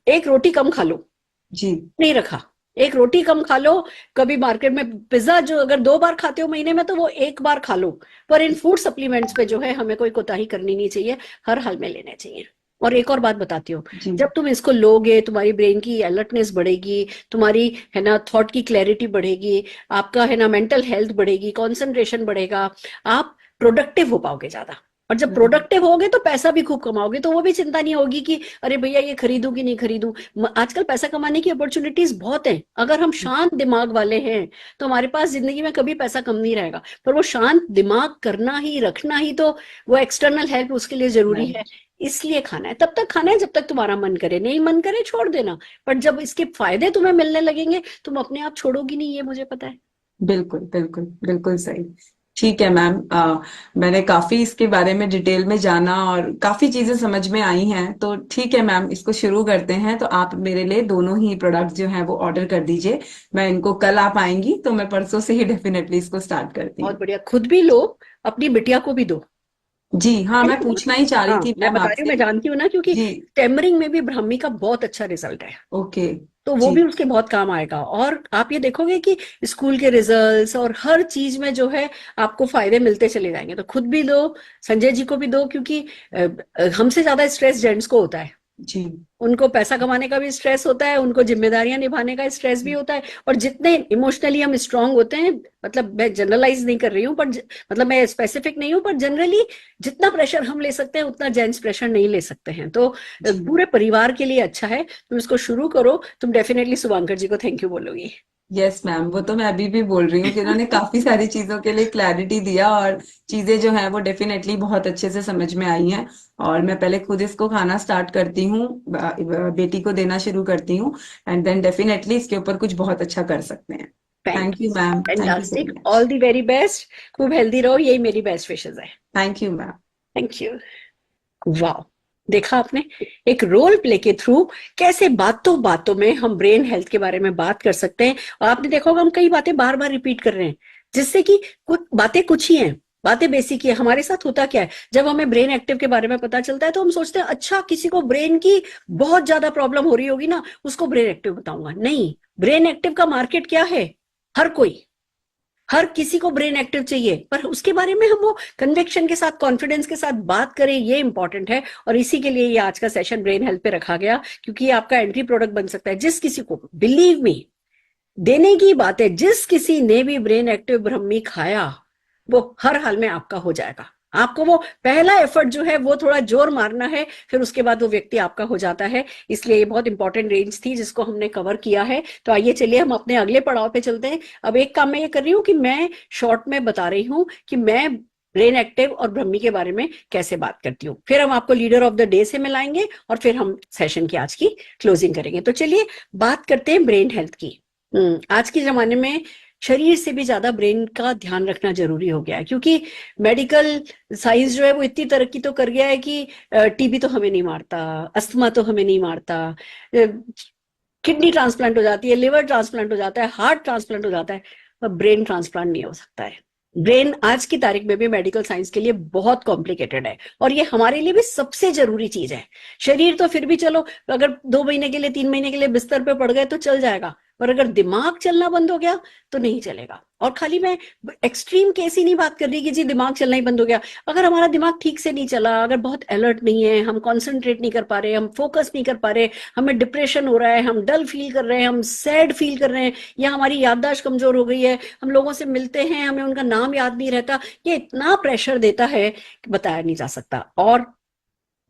एक रोटी कम खा लो, जी नहीं रखा, एक रोटी कम खा लो। कभी मार्केट में पिज्जा जो अगर 2 बार खाते हो महीने में तो वो 1 बार खा लो, पर इन फूड सप्लीमेंट्स पे जो है हमें कोई कोताही करनी नहीं चाहिए, हर हाल में लेने चाहिए। और एक और बात बताती हूँ, जी जब तुम इसको लोगे तुम्हारी ब्रेन की अलर्टनेस बढ़ेगी, तुम्हारी है ना थॉट की क्लैरिटी बढ़ेगी, आपका है ना मेंटल हेल्थ बढ़ेगी, कंसंट्रेशन बढ़ेगा, आप प्रोडक्टिव हो पाओगे ज्यादा। और जब प्रोडक्टिव होगे तो पैसा भी खूब कमाओगे, तो वो भी चिंता नहीं होगी कि अरे भैया ये खरीदूं कि नहीं खरीदूं। आजकल पैसा कमाने की अपॉर्चुनिटीज बहुत हैं। अगर हम शांत दिमाग वाले हैं तो हमारे पास जिंदगी में कभी पैसा कम नहीं रहेगा। पर वो शांत दिमाग करना ही, रखना ही, तो वो एक्सटर्नल हेल्प उसके लिए जरूरी है। इसलिए खाना है, तब तक खाना है जब तक तुम्हारा मन करे, नहीं मन करे छोड़ देना। पर जब इसके फायदे तुम्हें मिलने लगेंगे तुम अपने आप छोड़ोगी नहीं, ये मुझे पता है। बिल्कुल बिल्कुल बिल्कुल सही। ठीक है मैम, मैंने काफी इसके बारे में डिटेल में जाना और काफी चीजें समझ में आई हैं। तो ठीक है मैम, इसको शुरू करते हैं। तो आप मेरे लिए दोनों ही प्रोडक्ट जो हैं वो ऑर्डर कर दीजिए। मैं इनको, कल आप आएंगी तो मैं परसों से ही डेफिनेटली इसको स्टार्ट करती बहुत हूँ। बढ़िया, खुद भी लो, अपनी बिटिया को भी दो। जी हाँ, मैं पूछना ही चाह रही हाँ, थी मैं मैम बता रही हूँ, मैं आपसे। जानती हूँ ना, क्योंकि जी टेमरिंग में भी ब्राह्मी का बहुत अच्छा रिजल्ट है, ओके तो वो जी भी उसके बहुत काम आएगा। और आप ये देखोगे कि स्कूल के रिजल्ट्स और हर चीज में जो है आपको फायदे मिलते चले जाएंगे। तो खुद भी दो, संजय जी को भी दो, क्योंकि हमसे ज्यादा स्ट्रेस जेंट्स को होता है। जी उनको पैसा कमाने का भी स्ट्रेस होता है, उनको जिम्मेदारियां निभाने का स्ट्रेस भी होता है। और जितने इमोशनली हम स्ट्रांग होते हैं, मतलब मैं जनरलाइज नहीं कर रही हूँ, पर मतलब मैं स्पेसिफिक नहीं हूँ, पर जनरली जितना प्रेशर हम ले सकते हैं उतना जेंट्स प्रेशर नहीं ले सकते हैं। तो पूरे परिवार के लिए अच्छा है। तुम इसको शुरू करो, तुम डेफिनेटली शुभांकर जी को थैंक यू बोलोगी। यस मैम, वो तो मैं अभी भी बोल रही हूँ कि उन्होंने काफी सारी चीजों के लिए क्लैरिटी दिया और चीजें जो हैं वो डेफिनेटली बहुत अच्छे से समझ में आई हैं। और मैं पहले खुद इसको खाना स्टार्ट करती हूँ, बेटी को देना शुरू करती हूँ, एंड देन डेफिनेटली इसके ऊपर कुछ बहुत अच्छा कर सकते हैं। Thank you ma'am, thank you so fantastic, much. All the very best, खूब हेल्दी रहो, यही मेरी बेस्ट विशेस है। Thank you ma'am. Thank you. वाह, देखा आपने, एक रोल प्ले के थ्रू कैसे बातों बातों में हम ब्रेन हेल्थ के बारे में बात कर सकते हैं। और आपने देखा होगा हम कई बातें बार बार रिपीट कर रहे हैं, जिससे कि कुछ बातें कुछ ही हैं, बातें बेसिक ही है। हमारे साथ होता क्या है, जब हमें ब्रेन एक्टिव के बारे में पता चलता है तो हम सोचते हैं अच्छा किसी को ब्रेन की बहुत ज्यादा प्रॉब्लम हो रही होगी ना, उसको ब्रेन एक्टिव बताऊंगा। नहीं, ब्रेन एक्टिव का मार्केट क्या है, हर कोई, हर किसी को ब्रेन एक्टिव चाहिए, पर उसके बारे में हम वो कन्विक्शन के साथ, कॉन्फिडेंस के साथ बात करें, ये इंपॉर्टेंट है। और इसी के लिए ये आज का सेशन ब्रेन हेल्थ पे रखा गया, क्योंकि ये आपका एंट्री प्रोडक्ट बन सकता है। जिस किसी को, बिलीव मी, देने की बात है, जिस किसी ने भी ब्रेन एक्टिव ब्रह्मी खाया वो हर हाल में आपका हो जाएगा। आपको वो पहला एफर्ट जो है वो थोड़ा जोर मारना है, फिर उसके बाद वो व्यक्ति आपका हो जाता है। इसलिए ये बहुत इंपॉर्टेंट रेंज थी जिसको हमने कवर किया है। तो आइए चलिए हम अपने अगले पड़ाव पे चलते हैं। अब एक काम मैं ये कर रही हूँ कि मैं शॉर्ट में बता रही हूँ कि मैं ब्रेन एक्टिव और ब्रह्मी के बारे में कैसे बात करती हूँ, फिर हम आपको लीडर ऑफ द डे से मिलाएंगे और फिर हम सेशन की आज की क्लोजिंग करेंगे। तो चलिए बात करते हैं ब्रेन हेल्थ की। आज के जमाने में शरीर से भी ज्यादा ब्रेन का ध्यान रखना जरूरी हो गया है, क्योंकि मेडिकल साइंस जो है वो इतनी तरक्की तो कर गया है कि टीबी तो हमें नहीं मारता, अस्थमा तो हमें नहीं मारता, किडनी ट्रांसप्लांट हो जाती है, लिवर ट्रांसप्लांट हो जाता है, हार्ट ट्रांसप्लांट हो जाता है, पर ब्रेन ट्रांसप्लांट नहीं हो सकता है। ब्रेन आज की तारीख में भी मेडिकल साइंस के लिए बहुत कॉम्प्लिकेटेड है, और ये हमारे लिए भी सबसे जरूरी चीज है। शरीर तो फिर भी चलो, अगर 2 महीने के लिए, 3 महीने के लिए बिस्तर पे पड़ गए तो चल जाएगा, पर अगर दिमाग चलना बंद हो गया तो नहीं चलेगा। और खाली मैं एक्सट्रीम केस ही नहीं बात कर रही कि जी दिमाग चलना ही बंद हो गया। अगर हमारा दिमाग ठीक से नहीं चला, अगर बहुत अलर्ट नहीं है, हम कंसंट्रेट नहीं कर पा रहे, हम फोकस नहीं कर पा रहे, हमें डिप्रेशन हो रहा है, हम डल फील कर रहे हैं, हम सैड फील कर रहे हैं, या हमारी याददाश्त कमजोर हो गई है, हम लोगों से मिलते हैं हमें उनका नाम याद नहीं रहता, ये इतना प्रेशर देता है कि बताया नहीं जा सकता। और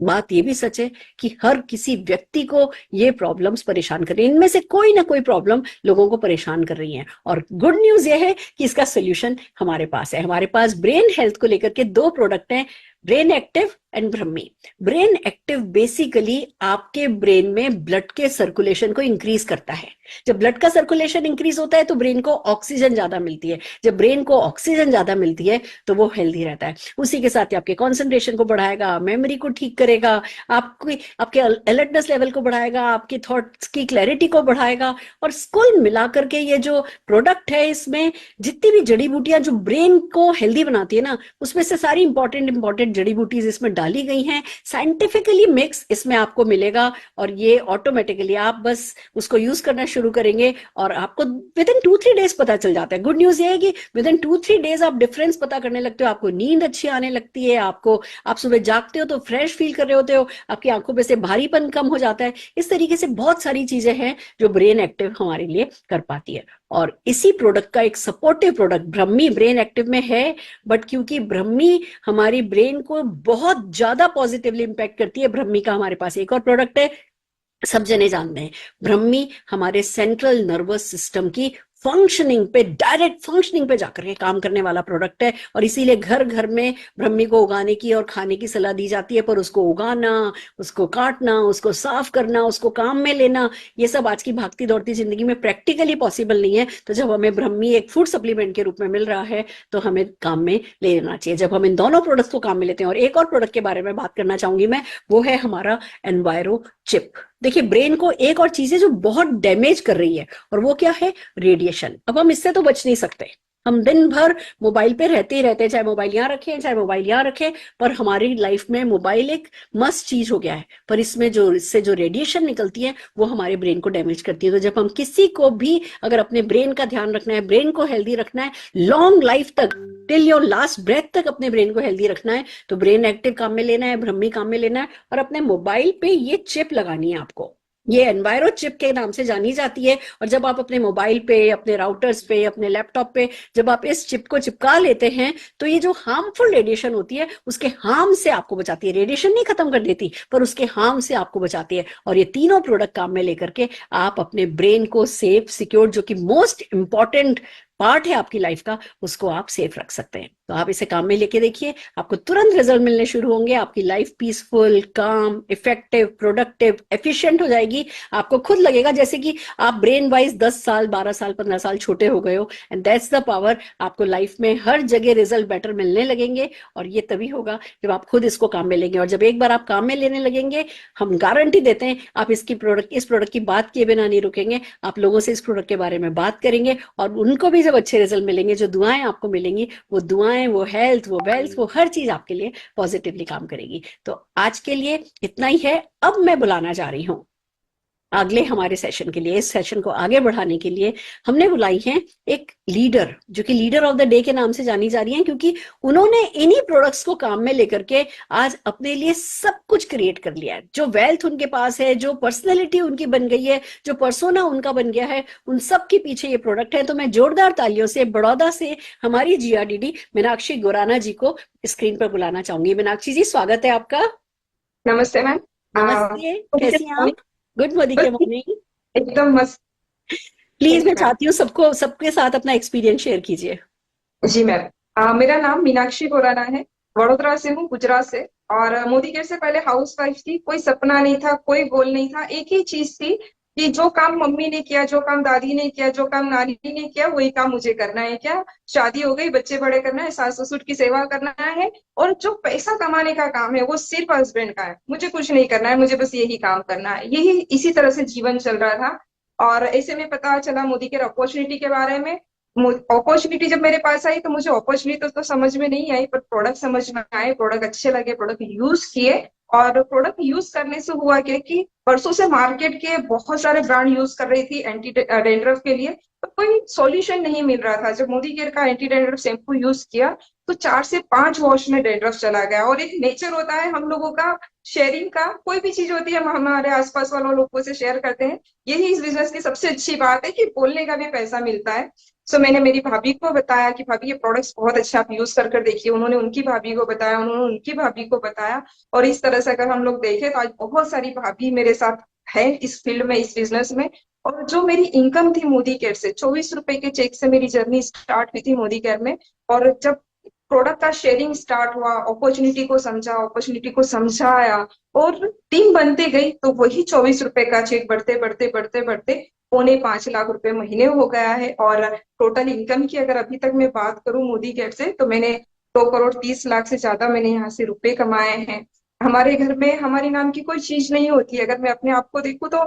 बात ये भी सच है कि हर किसी व्यक्ति को ये प्रॉब्लम्स परेशान कर रही है, इनमें से कोई ना कोई प्रॉब्लम लोगों को परेशान कर रही है। और गुड न्यूज ये है कि इसका सोल्यूशन हमारे पास है। हमारे पास ब्रेन हेल्थ को लेकर के 2 प्रोडक्ट हैं, brain active and Brahmi. Brain active basically आपके ब्रेन में ब्लड के सर्कुलेशन को इंक्रीज करता है। जब ब्लड का सर्कुलेशन इंक्रीज होता है तो ब्रेन को ऑक्सीजन ज्यादा मिलती है। जब ब्रेन को ऑक्सीजन ज्यादा मिलती है तो वो हेल्दी रहता है। उसी के साथ ही आपके कॉन्सेंट्रेशन को बढ़ाएगा, मेमोरी को ठीक करेगा, आपके अलर्टनेस लेवल को बढ़ाएगा, आपकी थॉट्स की क्लैरिटी को बढ़ाएगा। और कुल मिलाकर के ये जो प्रोडक्ट है, इसमें जितनी भी जड़ी बूटियां जो ब्रेन को हेल्दी बनाती है ना, उसमें से सारी इंपॉर्टेंट जड़ी बूटीज इसमें डाली गई हैं, साइंटिफिकली मिक्स इसमें आपको मिलेगा। और ये ऑटोमेटिकली आप बस उसको यूज करना शुरू करेंगे और आपको विद इन 2-3 डेज पता चल जाता है। गुड न्यूज ये है कि विद इन 2-3 डेज आप डिफरेंस पता करने लगते हो, आपको नींद अच्छी आने लगती है, आप सुबह जागते हो तो फ्रेश फील कर रहे होते हो, आपकी आंखों पे से भारीपन कम हो जाता है। इस तरीके से बहुत सारी चीजें हैं जो ब्रेन एक्टिव हमारे लिए कर पाती है। और इसी प्रोडक्ट का एक सपोर्टिव प्रोडक्ट ब्रह्मी ब्रेन एक्टिव में है, बट क्योंकि ब्रह्मी हमारी ब्रेन को बहुत ज्यादा पॉजिटिवली इंपैक्ट करती है, ब्रह्मी का हमारे पास एक और प्रोडक्ट है, सब जने जानते हैं। ब्रह्मी हमारे सेंट्रल नर्वस सिस्टम की फंक्शनिंग पे, डायरेक्ट फंक्शनिंग पे जाकर के काम करने वाला प्रोडक्ट है। और इसीलिए घर घर में ब्रह्मी को उगाने की और खाने की सलाह दी जाती है, पर उसको उगाना, उसको काटना, उसको साफ करना, उसको काम में लेना, ये सब आज की भागती दौड़ती जिंदगी में प्रैक्टिकली पॉसिबल नहीं है। तो जब हमें ब्रह्मी एक फूड सप्लीमेंट के रूप में मिल रहा है तो हमें काम में ले लेना चाहिए। जब हम इन दोनों प्रोडक्ट्स को काम में लेते हैं, और एक और प्रोडक्ट के बारे में बात करना चाहूंगी मैं, वो है हमारा एनवायरो चिप। देखिए, ब्रेन को एक और चीज है जो बहुत डैमेज कर रही है, और वो क्या है? रेडिएशन। अब हम इससे तो बच नहीं सकते, हम दिन भर मोबाइल पे रहते ही रहते हैं, चाहे मोबाइल यहाँ रखें चाहे मोबाइल यहाँ रखें, पर हमारी लाइफ में मोबाइल एक मस्ट चीज हो गया है। पर इससे जो रेडिएशन निकलती है वो हमारे ब्रेन को डैमेज करती है। तो जब हम किसी को भी अगर अपने ब्रेन का ध्यान रखना है, ब्रेन को हेल्दी रखना है, लॉन्ग लाइफ तक, टिल योर लास्ट ब्रेथ तक अपने ब्रेन को हेल्दी रखना है, तो ब्रेन एक्टिव काम में लेना है, ब्रह्मी काम में लेना है, और अपने मोबाइल पे ये चिप लगानी है आपको। ये एनवायरो चिप के नाम से जानी जाती है। और जब आप अपने मोबाइल पे, अपने राउटर्स पे, अपने लैपटॉप पे जब आप इस चिप को चिपका लेते हैं तो ये जो हार्मफुल रेडिएशन होती है उसके हार्म से आपको बचाती है। रेडिएशन नहीं खत्म कर देती, पर उसके हार्म से आपको बचाती है। और ये तीनों प्रोडक्ट काम में लेकर के आप अपने ब्रेन को सेफ, सिक्योर, जो कि मोस्ट इंपॉर्टेंट पार्ट है आपकी लाइफ का, उसको आप सेफ रख सकते हैं। तो आप इसे काम में लेके देखिए, आपको तुरंत रिजल्ट मिलने शुरू होंगे। आपकी लाइफ पीसफुल, काम, इफेक्टिव, प्रोडक्टिव, एफिशिएंट हो जाएगी। आपको खुद लगेगा जैसे कि आप ब्रेन वाइज 10 साल, 12 साल, 15 साल छोटे हो गए हो। And that's the power. आपको लाइफ में हर जगह रिजल्ट बेटर मिलने लगेंगे, और ये तभी होगा जब आप खुद इसको काम में लेंगे। और जब एक बार आप काम में लेने लगेंगे, हम गारंटी देते हैं आप इस प्रोडक्ट की बात किए बिना नहीं रुकेंगे। आप लोगों से इस प्रोडक्ट के बारे में बात करेंगे, और उनको भी जब अच्छे रिजल्ट मिलेंगे, जो दुआएं आपको मिलेंगी, वो दुआएं, वो हेल्थ, वो वेल्थ, वो हर चीज आपके लिए पॉजिटिवली काम करेगी। तो आज के लिए इतना ही है। अब मैं बुलाना चाह रही हूँ अगले हमारे सेशन के लिए। इस सेशन को आगे बढ़ाने के लिए हमने बुलाई है एक लीडर, जो कि लीडर ऑफ द डे के नाम से जानी जा रही हैं, क्योंकि उन्होंने इन्हीं प्रोडक्ट्स को काम में लेकर के आज अपने लिए सब कुछ क्रिएट कर लिया है। जो वेल्थ उनके पास है, जो पर्सनैलिटी उनकी बन गई है, जो पर्सोना उनका बन गया है, उन सब के पीछे ये प्रोडक्ट है। तो मैं जोरदार तालियों से बड़ौदा से हमारी GRDD मीनाक्षी गोराना जी को स्क्रीन पर बुलाना चाहूंगी। मीनाक्षी जी, स्वागत है आपका। नमस्ते मैम। नमस्ते, कैसी हैं आप? Good morning. एकदम मस्त। प्लीज, मैं चाहती हूँ सबके साथ अपना एक्सपीरियंस शेयर कीजिए। जी मैम, मेरा नाम मीनाक्षी गोराना है, वडोदरा से हूँ, गुजरात से। और मोदी केयर से पहले हाउसवाइफ थी। कोई सपना नहीं था, कोई गोल नहीं था, एक ही चीज थी कि जो काम मम्मी ने किया, जो काम दादी ने किया, जो काम नानी ने किया, वही काम मुझे करना है। क्या शादी हो गई, बच्चे बड़े करना है, सास ससुर की सेवा करना है, और जो पैसा कमाने का काम है वो सिर्फ हस्बैंड का है। मुझे कुछ नहीं करना है, मुझे बस यही काम करना है। यही इसी तरह से जीवन चल रहा था। और ऐसे में पता चला मोदी केयर अपॉर्चुनिटी के बारे में। अपॉर्चुनिटी जब मेरे पास आई तो मुझे अपॉर्चुनिटी तो समझ में नहीं आई, पर प्रोडक्ट समझ में आए, प्रोडक्ट अच्छे लगे, प्रोडक्ट यूज किए, और प्रोडक्ट यूज करने से हुआ क्या कि वर्षों से मार्केट के बहुत सारे ब्रांड यूज कर रही थी एंटी डैंड्रफ के लिए, तो कोई सॉल्यूशन नहीं मिल रहा था। जब मोदी केयर का एंटी डैंड्रफ शैम्पू यूज किया तो 4 से 5 वॉश में डैंड्रफ चला गया। और एक नेचर होता है हम लोगों का शेयरिंग का, कोई भी चीज होती है हम हमारे आसपास वालों लोगों से शेयर करते हैं। यही इस बिजनेस की सबसे अच्छी बात है कि बोलने का भी पैसा मिलता है। सो मैंने मेरी भाभी को बताया कि भाभी ये प्रोडक्ट्स बहुत अच्छा आप यूज कर देखिए। उन्होंने उनकी भाभी को बताया, उन्होंने उनकी भाभी को बताया, और इस तरह से अगर हम लोग देखें तो आज बहुत सारी भाभी मेरे साथ है इस फील्ड में, इस बिजनेस में। और जो मेरी इनकम थी मोदी केयर से, 24 रुपए के चेक से मेरी जर्नी स्टार्ट हुई थी मोदी केयर में। और जब प्रोडक्ट का शेयरिंग स्टार्ट हुआ, अपॉर्चुनिटी को समझा, अपॉर्चुनिटी को समझाया और टीम बनते गई, तो वही 24 रुपए का चेक बढ़ते बढ़ते बढ़ते बढ़ते 4.5 लाख रुपए महीने हो गया है। और टोटल इनकम की अगर अभी तक मैं बात करूं मोदी केयर से, तो मैंने 2 करोड़ 30 लाख से ज्यादा मैंने यहाँ से रुपए कमाए हैं। हमारे घर में हमारे नाम की कोई चीज नहीं होती। अगर मैं अपने आप को देखूं तो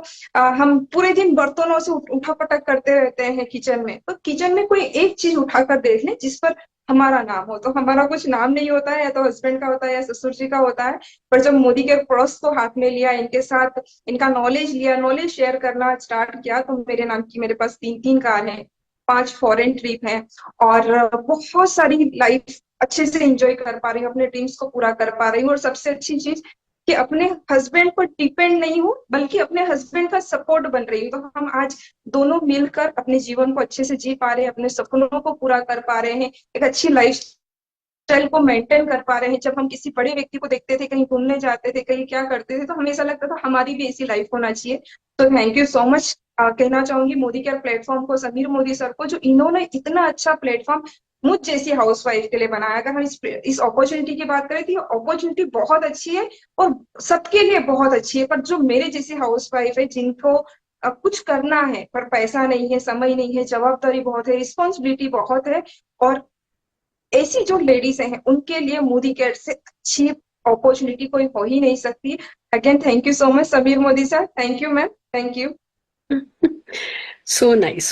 हम पूरे दिन बर्तनों से उठा पटक करते रहते हैं किचन में। तो किचन में कोई एक चीज उठाकर देख ले जिस पर हमारा नाम हो। तो हमारा कुछ नाम नहीं होता है, या तो हस्बैंड का होता है या ससुर जी का होता है। पर जब मोदी केयर प्रोडक्ट्स को हाथ में लिया, इनके साथ इनका नॉलेज लिया, नॉलेज शेयर करना स्टार्ट किया, तो मेरे नाम की मेरे पास 3 कार हैं, 5 फॉरेन ट्रिप है, और बहुत सारी लाइफ अच्छे से एंजॉय कर पा रही हूँ, अपने ड्रीम्स को पूरा कर पा रही हूँ। और सबसे अच्छी चीज कि अपने हस्बैंड पर डिपेंड नहीं हूँ, बल्कि अपने हस्बैंड का सपोर्ट बन रही हूँ। तो हम आज दोनों मिलकर अपने जीवन को अच्छे से जी पा रहे हैं, अपने सपनों को पूरा कर पा रहे हैं, एक अच्छी लाइफ स्टाइल को मेंटेन कर पा रहे हैं। जब हम किसी बड़े व्यक्ति को देखते थे, कहीं घूमने जाते थे, कहीं क्या करते थे, तो हमेशा लगता था हमारी भी ऐसी लाइफ होना चाहिए। तो थैंक यू सो मच कहना चाहूंगी मोदी केयर प्लेटफॉर्म को, समीर मोदी सर को, जो इन्होंने इतना अच्छा प्लेटफॉर्म मुझ जैसी हाउसवाइफ के लिए बनाया। अगर हम इस अपॉर्चुनिटी की बात करें तो अपॉर्चुनिटी बहुत अच्छी है और सबके लिए बहुत अच्छी है। पर जो मेरे जैसी हाउसवाइफ है, जिनको कुछ करना है पर पैसा नहीं है, समय नहीं है, जवाबदारी बहुत है, रिस्पॉन्सिबिलिटी बहुत है, और ऐसी जो लेडीज हैं उनके लिए मोदी केयर से अच्छी अपॉर्चुनिटी कोई हो ही नहीं सकती। Again thank you so much Sameer Modi sir. Thank you ma'am, thank you. So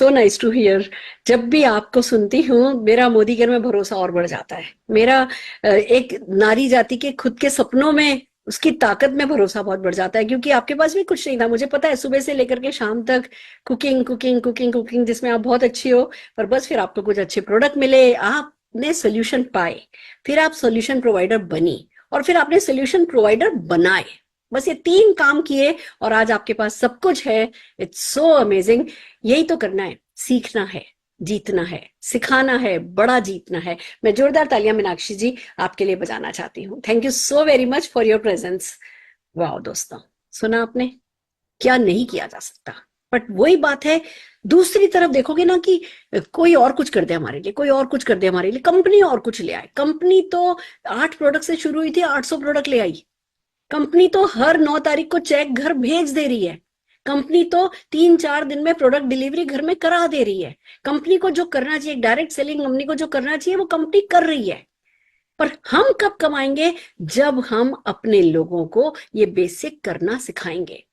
nice to hear. जब भी आपको सुनती हूँ मेरा मोदी केयर में भरोसा और बढ़ जाता है। मेरा एक नारी जाति के खुद के सपनों में, उसकी ताकत में भरोसा बहुत बढ़ जाता है, क्योंकि आपके पास भी कुछ नहीं था। मुझे पता है सुबह से लेकर के शाम तक कुकिंग जिसमें आप बहुत अच्छी हो, पर बस फिर आपको कुछ अच्छे प्रोडक्ट मिले, आपने सोल्यूशन पाए, फिर आप सोल्यूशन प्रोवाइडर बनी, और फिर आपने सोल्यूशन प्रोवाइडर बनाए। बस ये 3 काम किए और आज आपके पास सब कुछ है। It's so amazing. यही तो करना है, सीखना है, जीतना है, सिखाना है, बड़ा जीतना है। मैं जोरदार तालियां मीनाक्षी जी आपके लिए बजाना चाहती हूँ। Thank you so very much for your presence. वाह दोस्तों, सुना आपने, क्या नहीं किया जा सकता। बट वही बात है, दूसरी तरफ देखोगे ना कि कोई और कुछ कर दे हमारे लिए, कोई और कुछ कर दे हमारे लिए, कंपनी और कुछ ले आए। कंपनी तो 8 प्रोडक्ट से शुरू हुई थी, 800 प्रोडक्ट ले आई। कंपनी तो हर 9 तारीख को चेक घर भेज दे रही है। कंपनी तो 3-4 दिन में प्रोडक्ट डिलीवरी घर में करा दे रही है। कंपनी को जो करना चाहिए, डायरेक्ट सेलिंग कंपनी को जो करना चाहिए, वो कंपनी कर रही है। पर हम कब कमाएंगे? जब हम अपने लोगों को ये बेसिक करना सिखाएंगे,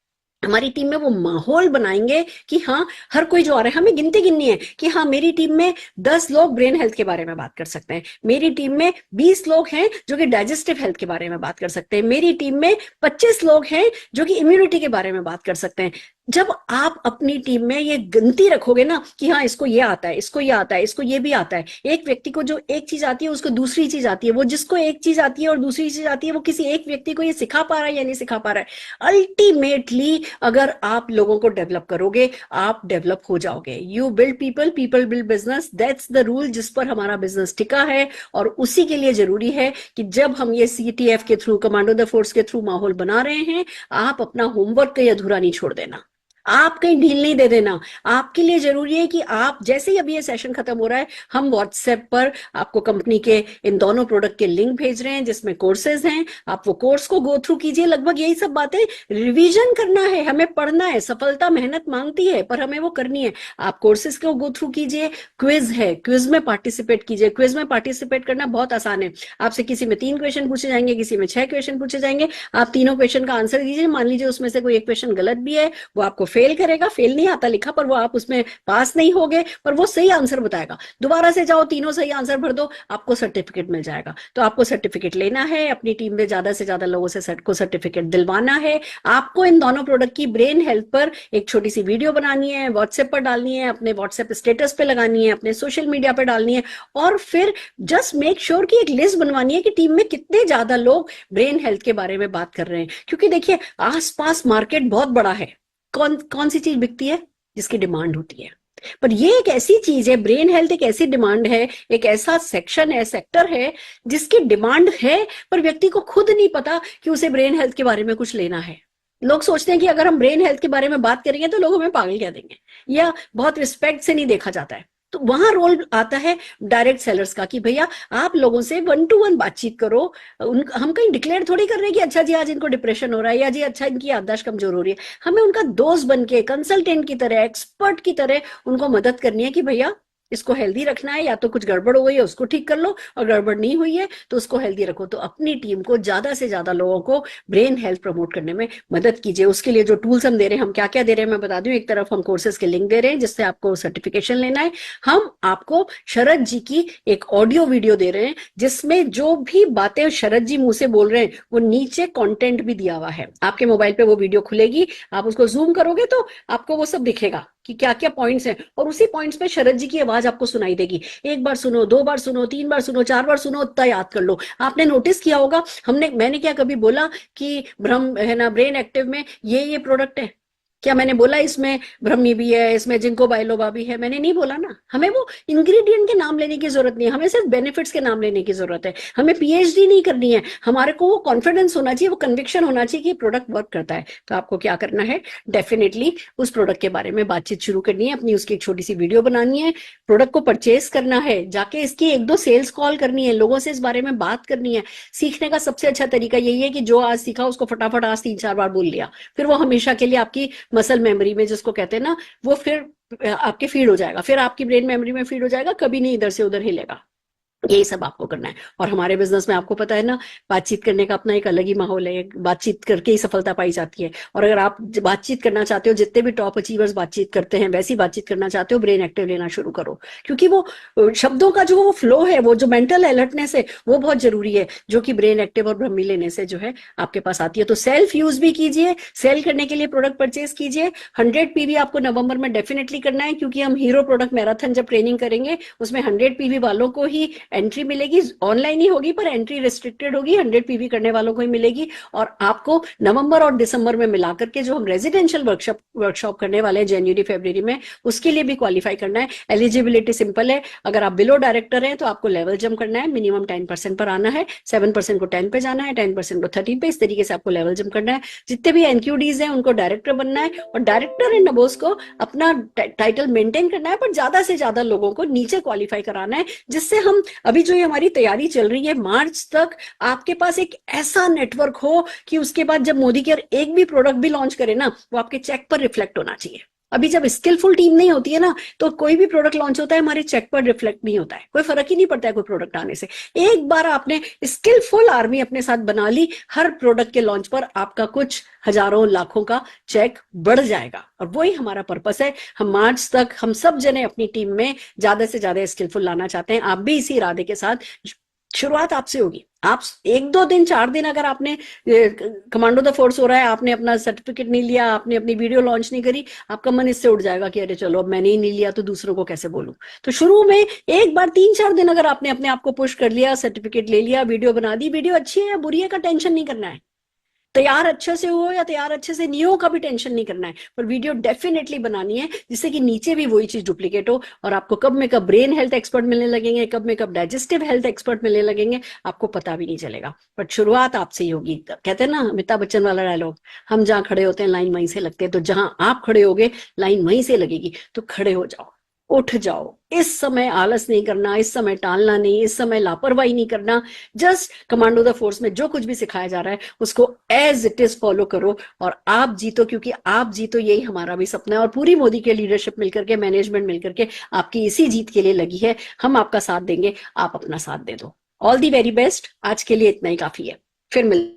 हमारी टीम में वो माहौल बनाएंगे कि हाँ, हर कोई जो आ रहा है, हमें गिनती गिननी है कि हाँ, मेरी टीम में 10 लोग ब्रेन हेल्थ के बारे में बात कर सकते हैं, मेरी टीम में 20 लोग हैं जो कि डाइजेस्टिव हेल्थ के बारे में बात कर सकते हैं, मेरी टीम में 25 लोग हैं जो कि इम्यूनिटी के बारे में बात कर सकते हैं। जब आप अपनी टीम में ये गिनती रखोगे ना कि हाँ, इसको ये आता है, इसको ये आता है, इसको ये भी आता है, एक व्यक्ति को जो एक चीज आती है उसको दूसरी चीज आती है, वो जिसको एक चीज आती है और दूसरी चीज आती है, वो किसी एक व्यक्ति को ये सिखा पा रहा है या नहीं सिखा पा रहा है। अल्टीमेटली अगर आप लोगों को डेवलप करोगे, आप डेवलप हो जाओगे। You build people, people build business. That's the rule जिस पर हमारा बिजनेस टिका है। और उसी के लिए जरूरी है कि जब हम ये CTF के थ्रू, कमांडो द फोर्स के थ्रू माहौल बना रहे हैं, आप अपना होमवर्क कहीं अधूरा नहीं छोड़ देना, आप कहीं ढील नहीं दे देना। आपके लिए जरूरी है कि आप, जैसे ही अभी ये सेशन खत्म हो रहा है, हम व्हाट्सएप पर आपको कंपनी के इन दोनों प्रोडक्ट के लिंक भेज रहे हैं जिसमें कोर्सेज हैं। आप वो कोर्स को गो थ्रू कीजिए। लगभग यही सब बातें, रिवीजन करना है, हमें पढ़ना है। सफलता मेहनत मांगती है, पर हमें वो करनी है। आप कोर्सेज को गो थ्रू कीजिए। क्विज है, क्विज में पार्टिसिपेट कीजिए। क्विज में पार्टिसिपेट करना बहुत आसान है। आपसे किसी में 3 क्वेश्चन पूछे जाएंगे, किसी में 6 क्वेश्चन पूछे जाएंगे। आप तीनों क्वेश्चन का आंसर दीजिए। मान लीजिए उसमें से कोई एक क्वेश्चन गलत भी है, वो आपको फेल करेगा, फेल नहीं आता लिखा, पर वो आप उसमें पास नहीं होगे, पर वो सही आंसर बताएगा, दोबारा से जाओ, तीनों सही आंसर भर दो, आपको सर्टिफिकेट मिल जाएगा। तो आपको सर्टिफिकेट लेना है, अपनी टीम में ज्यादा से ज्यादा लोगों से को सर्टिफिकेट दिलवाना है। आपको इन दोनों प्रोडक्ट की ब्रेन हेल्थ पर एक छोटी सी वीडियो बनानी है, व्हाट्सएप पर डालनी है, अपने व्हाट्सएप स्टेटस पे लगानी है, अपने सोशल मीडिया पे डालनी है, और फिर जस्ट मेक श्योर कि एक लिस्ट बनवानी है कि टीम में कितने ज्यादा लोग ब्रेन हेल्थ के बारे में बात कर रहे हैं। क्योंकि देखिए आसपास मार्केट बहुत बड़ा है, कौन कौन सी चीज बिकती है? जिसकी डिमांड होती है। पर ये एक ऐसी चीज है, ब्रेन हेल्थ एक ऐसी डिमांड है, एक ऐसा सेक्शन है, सेक्टर है जिसकी डिमांड है, पर व्यक्ति को खुद नहीं पता कि उसे ब्रेन हेल्थ के बारे में कुछ लेना है। लोग सोचते हैं कि अगर हम ब्रेन हेल्थ के बारे में बात करेंगे तो लोग हमें पागल कह देंगे, या बहुत रिस्पेक्ट से नहीं देखा जाता है। तो वहां रोल आता है डायरेक्ट सेलर्स का कि भैया आप लोगों से 1-to-1 बातचीत करो। हम कहीं डिक्लेयर थोड़ी कर रहे हैं कि अच्छा जी आज इनको डिप्रेशन हो रहा है, या जी अच्छा इनकी याददाश्त कमजोर हो रही है। हमें उनका दोस्त बन के, कंसल्टेंट की तरह, एक्सपर्ट की तरह उनको मदद करनी है कि भैया इसको हेल्दी रखना है, या तो कुछ गड़बड़ हो गई है उसको ठीक कर लो, और गड़बड़ नहीं हुई है तो उसको हेल्दी रखो। तो अपनी टीम को ज्यादा से ज्यादा लोगों को ब्रेन हेल्थ प्रमोट करने में मदद कीजिए। उसके लिए जो टूल्स हम दे रहे हैं, हम क्या क्या दे रहे हैं मैं बता दूं। एक तरफ हम कोर्सेज के लिंक दे रहे हैं जिससे आपको सर्टिफिकेशन लेना है। हम आपको शरद जी की एक ऑडियो वीडियो दे रहे हैं जिसमें जो भी बातें शरद जी मुंह से बोल रहे हैं वो नीचे कंटेंट भी दिया हुआ है। आपके मोबाइल पे वो वीडियो खुलेगी, आप उसको जूम करोगे तो आपको वो सब दिखेगा कि क्या क्या पॉइंट्स हैं, और उसी पॉइंट्स पे शरद जी की आवाज आपको सुनाई देगी। एक बार सुनो, 2 बार सुनो, 3 बार सुनो, 4 बार सुनो, उतना याद कर लो। आपने नोटिस किया होगा मैंने क्या कभी बोला कि ब्रह्म है ना, ब्रेन एक्टिव में ये प्रोडक्ट है? क्या मैंने बोला इसमें ब्रह्मी भी है, इसमें जिंको बाइलोबा भी है? मैंने नहीं बोला ना। हमें वो इंग्रेडिएंट के नाम लेने की जरूरत नहीं है, हमें सिर्फ बेनिफिट्स के नाम लेने की जरूरत है। हमें पीएचडी नहीं करनी है, हमारे को वो कॉन्फिडेंस होना चाहिए, वो कन्विक्शन होना चाहिए कि प्रोडक्ट वर्क करता है। तो आपको क्या करना है, डेफिनेटली उस प्रोडक्ट के बारे में बातचीत शुरू करनी है, अपनी उसकी एक छोटी सी वीडियो बनानी है, प्रोडक्ट को परचेज करना है, जाके इसकी 1-2 सेल्स कॉल करनी है, लोगों से इस बारे में बात करनी है। सीखने का सबसे अच्छा तरीका यही है कि जो आज सीखा उसको फटाफट आज 3-4 बार बोल लिया, फिर वो हमेशा के लिए आपकी मसल मेमोरी में, जिसको कहते हैं ना, वो फिर आपके फीड हो जाएगा, फिर आपकी ब्रेन मेमोरी में फीड हो जाएगा, कभी नहीं इधर से उधर हिलेगा। यही सब आपको करना है। और हमारे बिजनेस में आपको पता है ना, बातचीत करने का अपना एक अलग ही माहौल है, बातचीत करके ही सफलता पाई जाती है। और अगर आप बातचीत करना चाहते हो, जितने भी टॉप अचीवर्स बातचीत करते हैं वैसी बातचीत करना चाहते हो, ब्रेन एक्टिव लेना शुरू करो। क्योंकि वो शब्दों का जो वो फ्लो है, वो जो मेंटल अलर्टनेस है, वो बहुत जरूरी है, जो कि ब्रेन एक्टिव और ब्रह्मी लेने से जो है आपके पास आती है। तो सेल्फ यूज भी कीजिए, सेल करने के लिए प्रोडक्ट परचेज कीजिए। 100 PV आपको नवंबर में डेफिनेटली करना है, क्योंकि हम हीरो प्रोडक्ट मैराथन जब ट्रेनिंग करेंगे उसमें 100 PV वालों को ही एंट्री मिलेगी। ऑनलाइन ही होगी पर एंट्री रिस्ट्रिक्टेड होगी, 100 PV करने वालों को ही मिलेगी। और आपको नवंबर और दिसंबर में मिलाकर के जो हम रेजिडेंशियल वर्कशॉप करने वाले हैं जनवरी फरवरी में, उसके लिए भी क्वालिफाई करना है। एलिजिबिलिटी सिंपल है, अगर आप बिलो डायरेक्टर हैं तो आपको लेवल जंप करना है, मिनिमम 10% पर आना है, 7% को 10 पे जाना है, 10% को 13 पे, इस तरीके से आपको लेवल जंप करना है। जितने भी एनक्यूडीज हैं उनको डायरेक्टर बनना है, और डायरेक्टर एंड अबोव को अपना टाइटल मेंटेन करना है, पर ज्यादा से ज्यादा लोगों को नीचे क्वालिफाई कराना है, जिससे हम अभी जो ये हमारी तैयारी चल रही है मार्च तक, आपके पास एक ऐसा नेटवर्क हो कि उसके बाद जब मोदी केयर एक भी प्रोडक्ट भी लॉन्च करे ना, वो आपके चेक पर रिफ्लेक्ट होना चाहिए। अभी जब स्किलफुल टीम नहीं होती है ना, तो कोई भी प्रोडक्ट लॉन्च होता है हमारे चेक पर रिफ्लेक्ट नहीं होता है, कोई फर्क ही नहीं पड़ता है कोई प्रोडक्ट आने से। एक बार आपने स्किलफुल आर्मी अपने साथ बना ली, हर प्रोडक्ट के लॉन्च पर आपका कुछ हजारों लाखों का चेक बढ़ जाएगा। और वही हमारा पर्पस है। हम मार्च तक हम सब जने अपनी टीम में ज्यादा से ज्यादा स्किलफुल लाना चाहते हैं। आप भी इसी इरादे के साथ, शुरुआत आपसे होगी। आप 1-2 दिन 4 दिन अगर आपने कमांडो द फोर्स हो रहा है, आपने अपना सर्टिफिकेट नहीं लिया, आपने अपनी वीडियो लॉन्च नहीं करी, आपका मन इससे उठ जाएगा कि अरे चलो अब मैंने ही नहीं लिया तो दूसरों को कैसे बोलूं। तो शुरू में एक बार 3-4 दिन अगर आपने अपने आप को पुश कर लिया, सर्टिफिकेट ले लिया, वीडियो बना दी, वीडियो अच्छी है या बुरी है का टेंशन नहीं करना है। तैयार अच्छे से हो या तैयार अच्छे से नहीं हो का भी टेंशन नहीं करना है, पर वीडियो डेफिनेटली बनानी है जिससे कि नीचे भी वही चीज डुप्लीकेट हो, और आपको कब में कब ब्रेन हेल्थ एक्सपर्ट मिलने लगेंगे, कब में कब डाइजेस्टिव हेल्थ एक्सपर्ट मिलने लगेंगे, आपको पता भी नहीं चलेगा। बट शुरुआत आपसे ही होगी। कहते हैं ना अमिताभ बच्चन वाला डायलॉग, हम जहां खड़े होते हैं लाइन वहीं से लगते हैं। तो जहां आप खड़े होगे लाइन वहीं से लगेगी। तो खड़े हो जाओ, उठ जाओ। इस समय आलस नहीं करना, इस समय टालना नहीं, इस समय लापरवाही नहीं करना। जस्ट कमांडो द फोर्स में जो कुछ भी सिखाया जा रहा है उसको एज इट इज फॉलो करो और आप जीतो, क्योंकि आप जीतो यही हमारा भी सपना है। और पूरी मोदी के लीडरशिप मिलकर के, मैनेजमेंट मिलकर के आपकी इसी जीत के लिए लगी है। हम आपका साथ देंगे, आप अपना साथ दे दो। All the very best. आज के लिए इतना ही काफी है, फिर मिल